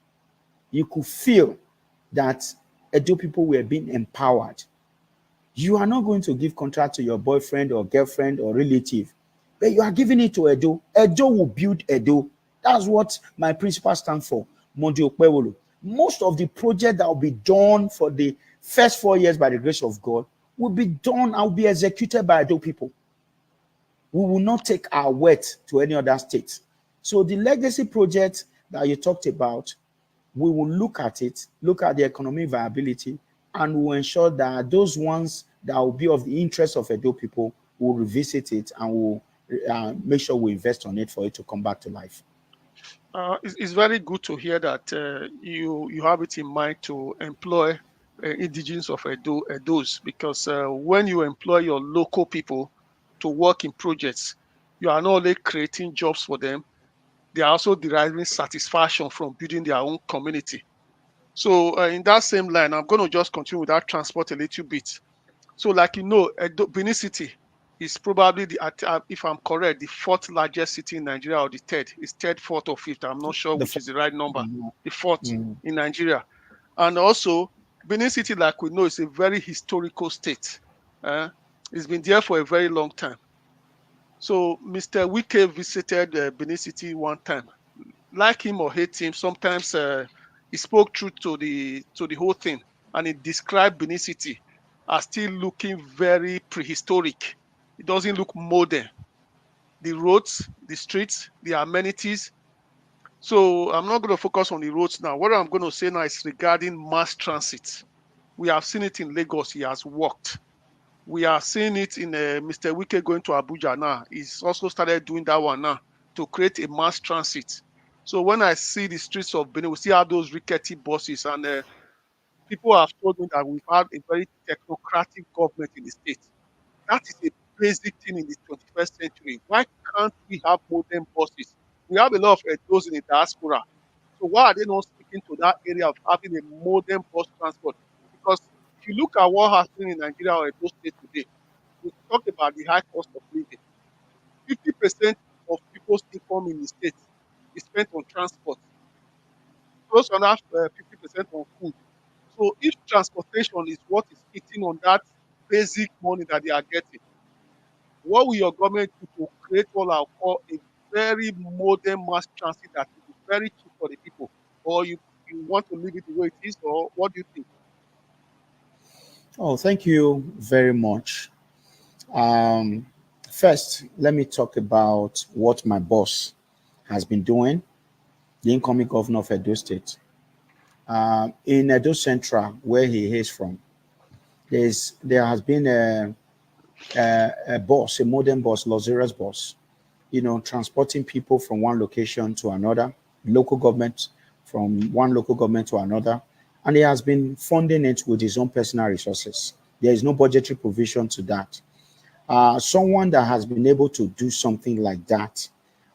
you could feel that Edo people were being empowered. You are not going to give contract to your boyfriend or girlfriend or relative, but you are giving it to Edo. Edo will build Edo. That's what my principal stands for, Mondi Okpewolo. Most of the project that will be done for the first 4 years by the grace of God will be done and will be executed by Edo people. We will not take our weight to any other state. So the legacy project that you talked about, we will look at it, look at the economic viability, and we will ensure that those ones that will be of the interest of Edo people will revisit it and will make sure we invest on it for it to come back to life. It's very good to hear that you have it in mind to employ indigenous of Edos, because when you employ your local people to work in projects, you are not only creating jobs for them, they are also deriving satisfaction from building their own community. So in that same line, I'm going to just continue with that transport a little bit. So like Benin City is probably, if I'm correct, the fourth largest city in Nigeria, or the third. It's third, fourth, or fifth. I'm not sure which is the right number. The fourth in Nigeria. And also, Benin City, like we know, is a very historical state. It's been there for a very long time. So Mr. Wike visited Benin City one time. Like him or hate him, sometimes he spoke truth to the whole thing, and he described Benin City as still looking very prehistoric. It doesn't look modern. The roads, the streets, the amenities. So I'm not going to focus on the roads now. What I'm going to say now is regarding mass transit. We have seen it in Lagos. He has worked. We are seeing it in Mr. Wike going to Abuja now. He's also started doing that one now to create a mass transit. So when I see the streets of Benin, we see how those rickety buses, and people have told me that we've had a very technocratic government in the state. That is a basic thing in the 21st century. Why can't we have modern buses? We have a lot of those in the diaspora. So why are they not speaking to that area of having a modern bus transport? Because if you look at what happening in Nigeria or Edo State today, we talk about the high cost of living. 50% of people's income in the state is spent on transport. Close on that 50% on food. So if transportation is what is eating on that basic money that they are getting, what will your government do to create what I'll call a very modern mass transit that will be very cheap for the people? Or you want to leave it the way it is, or what do you think? Oh, thank you very much. First, let me talk about what my boss has been doing, the incoming governor of Edo State. In Edo Central, where he is from, there has been a bus, a modern bus, luxurious bus, transporting people from one location to another, local government from one local government to another, and he has been funding it with his own personal resources. There is no budgetary provision to that. Someone that has been able to do something like that,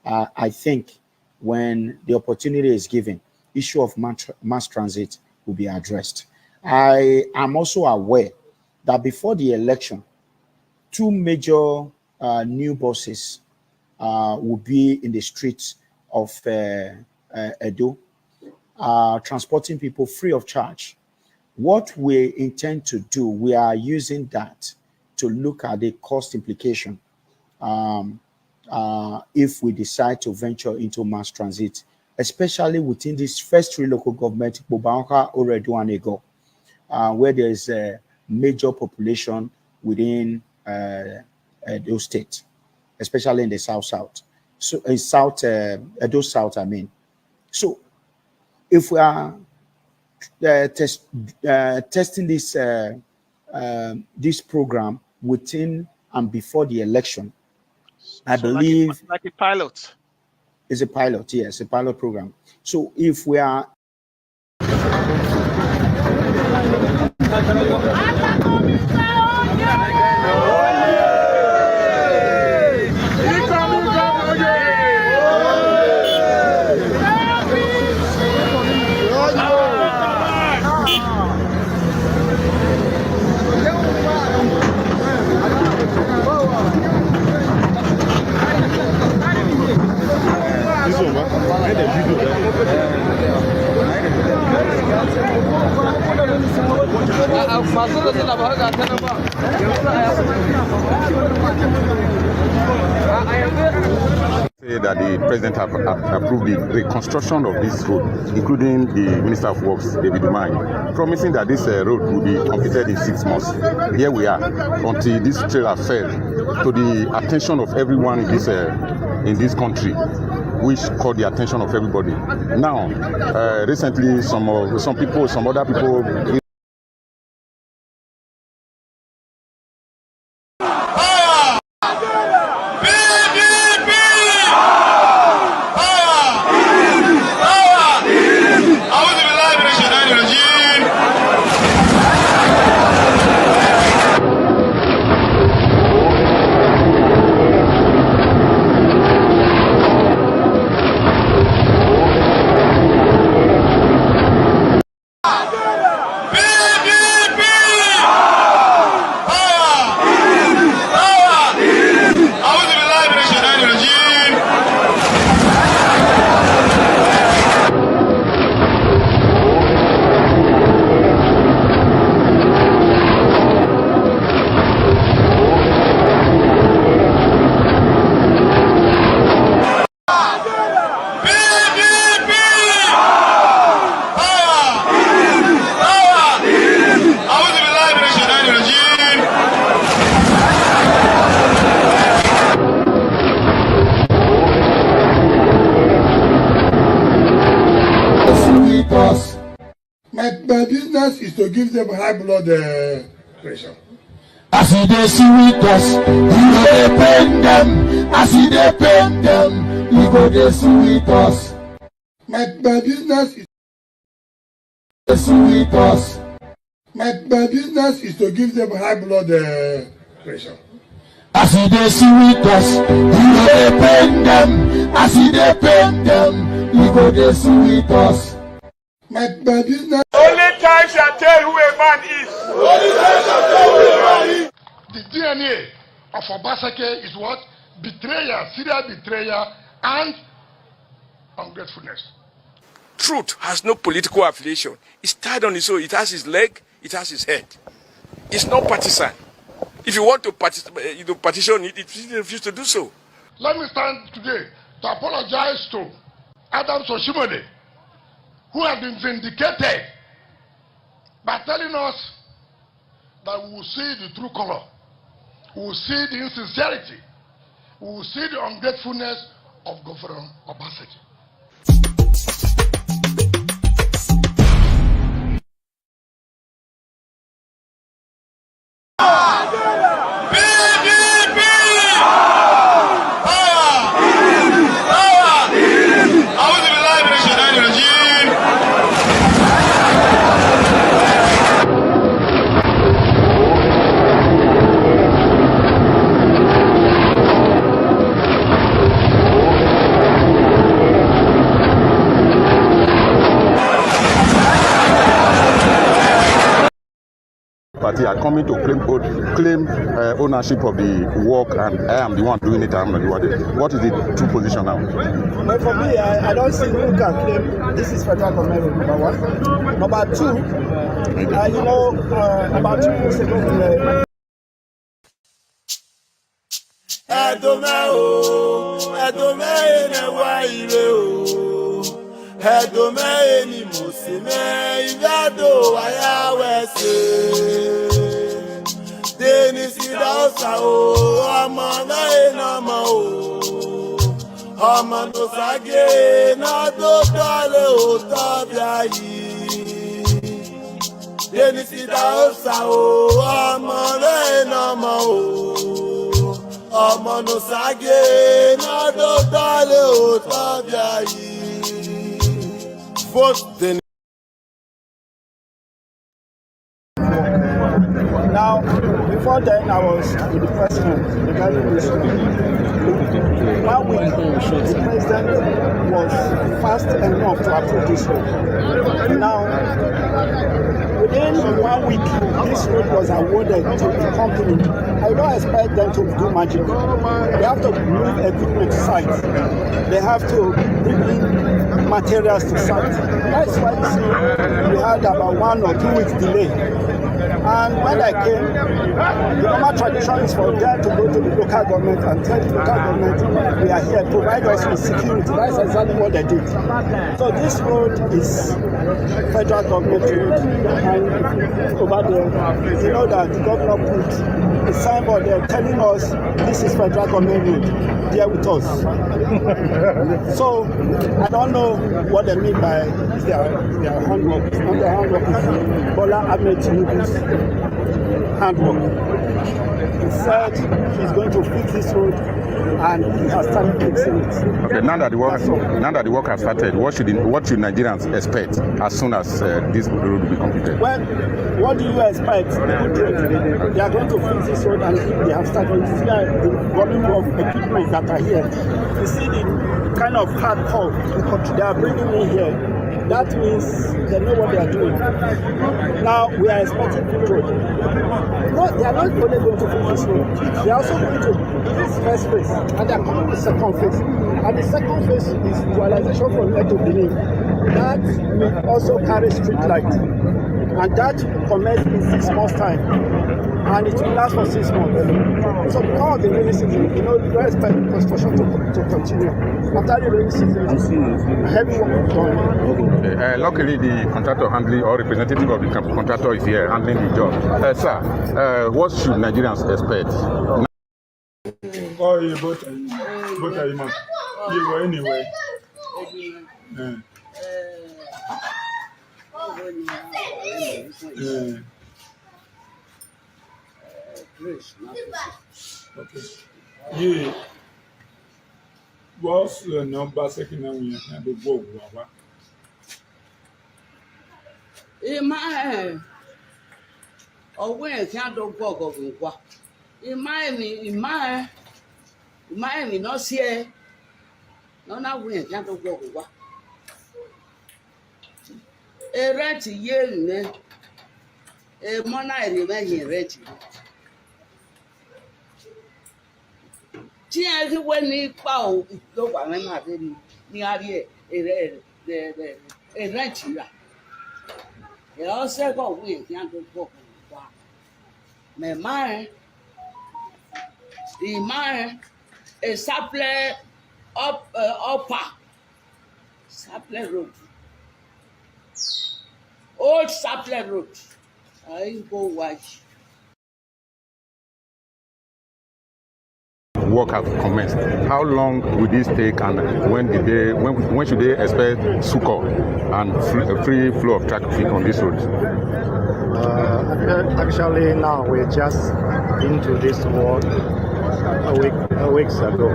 I think when the opportunity is given, issue of mass transit will be addressed. I am also aware that before the election, two major new buses will be in the streets of Edo, transporting people free of charge. What we intend to do, we are using that to look at the cost implication if we decide to venture into mass transit, especially within this first three local government, Bobanka, Oredo, and Ego, where there is a major population within Edo State, especially in the south. So in Edo South, I mean. So if we are testing this program within and before the election, I believe like a pilot. It's a pilot, yes, a pilot program. So if we are say that the president have approved the reconstruction of this road, including the Minister of Works, David Umahi, promising that this road will be completed in 6 months. Here we are, until this trailer fell to the attention of everyone in this country, which caught the attention of everybody. Now, recently, some other people. sweet us. My business is to give them high blood pressure. As they sweet us, you go dey pain them. As they pain them, you go dey sweet us. My business is to sweet us. My business is to give them high blood pressure. As they sweet us, you go dey pain them. As they pain them, you go dey sweet us. My business. Only time shall tell who a man is. Only time shall tell who a man is. The DNA of Obasake is what? Betrayal, serial betrayal, and ungratefulness. Truth has no political affiliation. It's tied on its own. It has his leg, it has his head. It's not partisan. If you want to partition it, it refuses to do so. Let me stand today to apologize to Adam Soshimode, who has been vindicated by telling us that we will see the true color, we will see the insincerity, we will see the ungratefulness of Governor Obaseki. Party are coming to claim ownership of the work, and I am the one doing it. I am not the one. What is the true position now? Well, for me, I don't see who can claim this is federal government, number one. Number two, about 2 years ago, Edome ni musime igado ayawese Denis Idahosa o amana enama o amano sage na do dale o tabiayi Denis Idahosa o amana enama o amano sage na do dale o tabiayi Now, before then, I was with the president regarding this. 1 week, the president was fast enough to approve this road. Now, within 1 week, this road was awarded to the company. I don't expect them to do magic. They have to move equipment to site. They have to bring in materials to site. That's why you see we had about 1 or 2 weeks delay. And when I came, the normal tradition is for them to go to the local government and tell the local government we are here, provide us with security. That's exactly what they did. So this road is federal government road, and over there, you know that the governor put a signboard there telling us this is federal government road, there with us. So I don't know what they mean by their handwork. It's not their handwork, it's Bola Ahmed Tinubu's handwork. He said he's going to fix this road, and he has started fixing it. Okay, now that the work has started, what should Nigerians expect as soon as this road will be completed? Well, what do you expect? They are going to fix this road, and they have started. See the volume of equipment that are here. You see the kind of hardcore they are bringing in here. That means they know what they are doing. Now we are expecting good road. No, they are not only going to fix this road. They are also going to this first phase, and they are coming to the second phase. And the second phase is dualization from here to Benin. That will also carry street light, and that commence in 6 months' time, and it will last for 6 months. So because of the rainy season, you don't expect construction to continue. After the rainy season, heavy work is done. Luckily, the contractor handling or representative of the contractor is here handling the job. Sir, what should Nigerians expect? Oh, you both are anyway. Okay. Yeah. What's the number second and we have the book? Ọwọ́ can't do gbọ́ ọ̀gọ̀gùn kwa. Ìmáàmì náà sí ẹ. Nọ́nà wíyẹn can't do gbọ́ ọ̀gọ̀gùn kwa. Rẹ́ǹtì yé ìrìn mọ́nà ìrìn mẹ́yìn rẹ́ǹtì. Tí ẹ ti wé ní ipa ló wà nínú àti ní àrí rẹ́ǹtì rà. Ẹ̀ ọ́ sẹ́kọ̀ wíyẹn can't do gbọ́ ọ̀gọ̀gùn kwa. Mẹ́máà Imare a Sapler upper Sapler Road. Old Sapler Road. I go watch. Work have commenced. How long will this take, and when should they expect succor and free flow of traffic on this road? Actually, now we're just into this work weeks ago.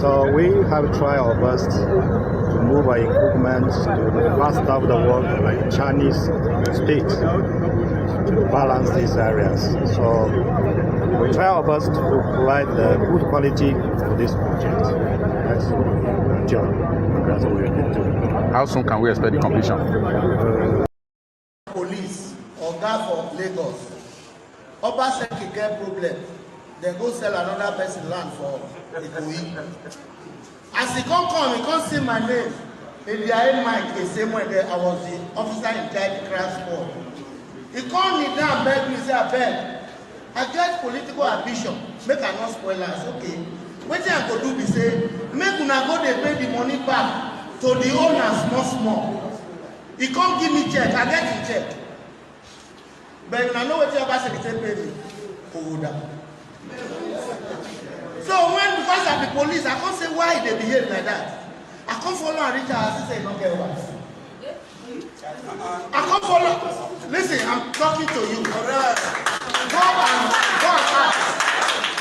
So we have tried our best to move our equipment to the first of the work, like Chinese speed, to balance these areas. So we try our best to provide the good quality for this project. That's our job. That's what we've been doing. How soon can we expect the completion? Police or guard for Lagos. Obaseki get problem. They go sell another person land for Ikoyi. As he come see my name. In the end, Mike, the same way I was the officer in charge of transport. He called me down, beg me, say, I beg. I get political ambition. Make I not spoil us, okay? What I go do be say, make una go dey pay the money back to the owners small. He come give me check, I get the check. But I know what your boss say pay me. So when, because of the police, I can't say why they behave like that. I can't follow and reach out and say, don't get over. I can't follow. Listen, I'm talking to you. Go and ask.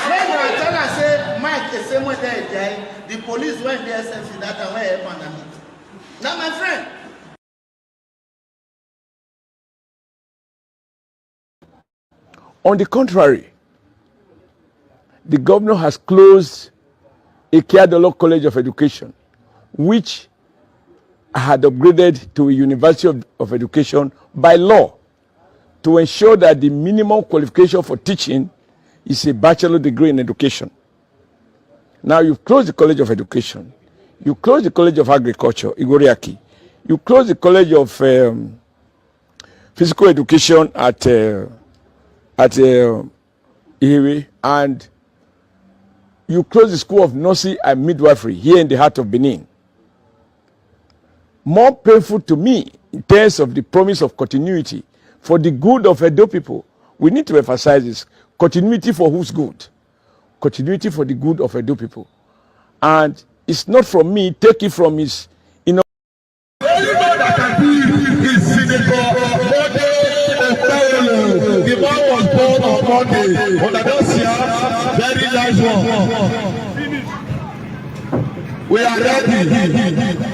When you tell us, say, Mike, the same way they die, the police went there, SMC, that and where happened. Now, my friend. On the contrary, the governor has closed Ikiadolo College of Education, which had upgraded to a University of Education by law to ensure that the minimum qualification for teaching is a bachelor degree in education. Now you've closed the College of Education, you closed the College of Agriculture, Igoriaki, you closed the College of Physical Education at Ihiwe, and you closed the School of Nursing and Midwifery here in the heart of Benin. More painful to me in terms of the promise of continuity for the good of Edo people. We need to emphasize this. Continuity for whose good? Continuity for the good of Edo people. And it's not from me, take it from his, you know. The man was born on Monday, but I don't see a very nice one. We are ready.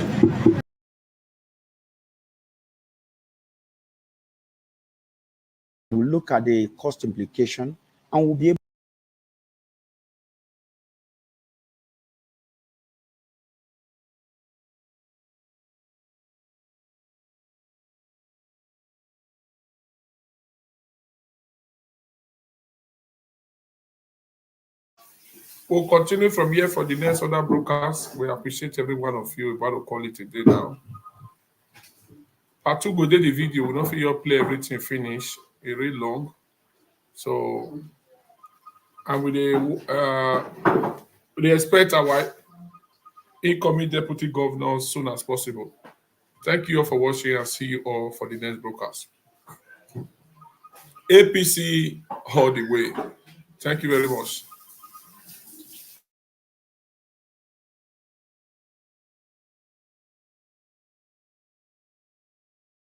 We'll look at the cost implication and we'll be able We'll continue from here for the next other broadcast. We appreciate every one of you. We're about to call it a day now. Part 2 go do the video. We'll not feel play everything finish. It's really long. So, and we expect our incoming deputy governor as soon as possible. Thank you all for watching and see you all for the next broadcast. APC all the way. Thank you very much.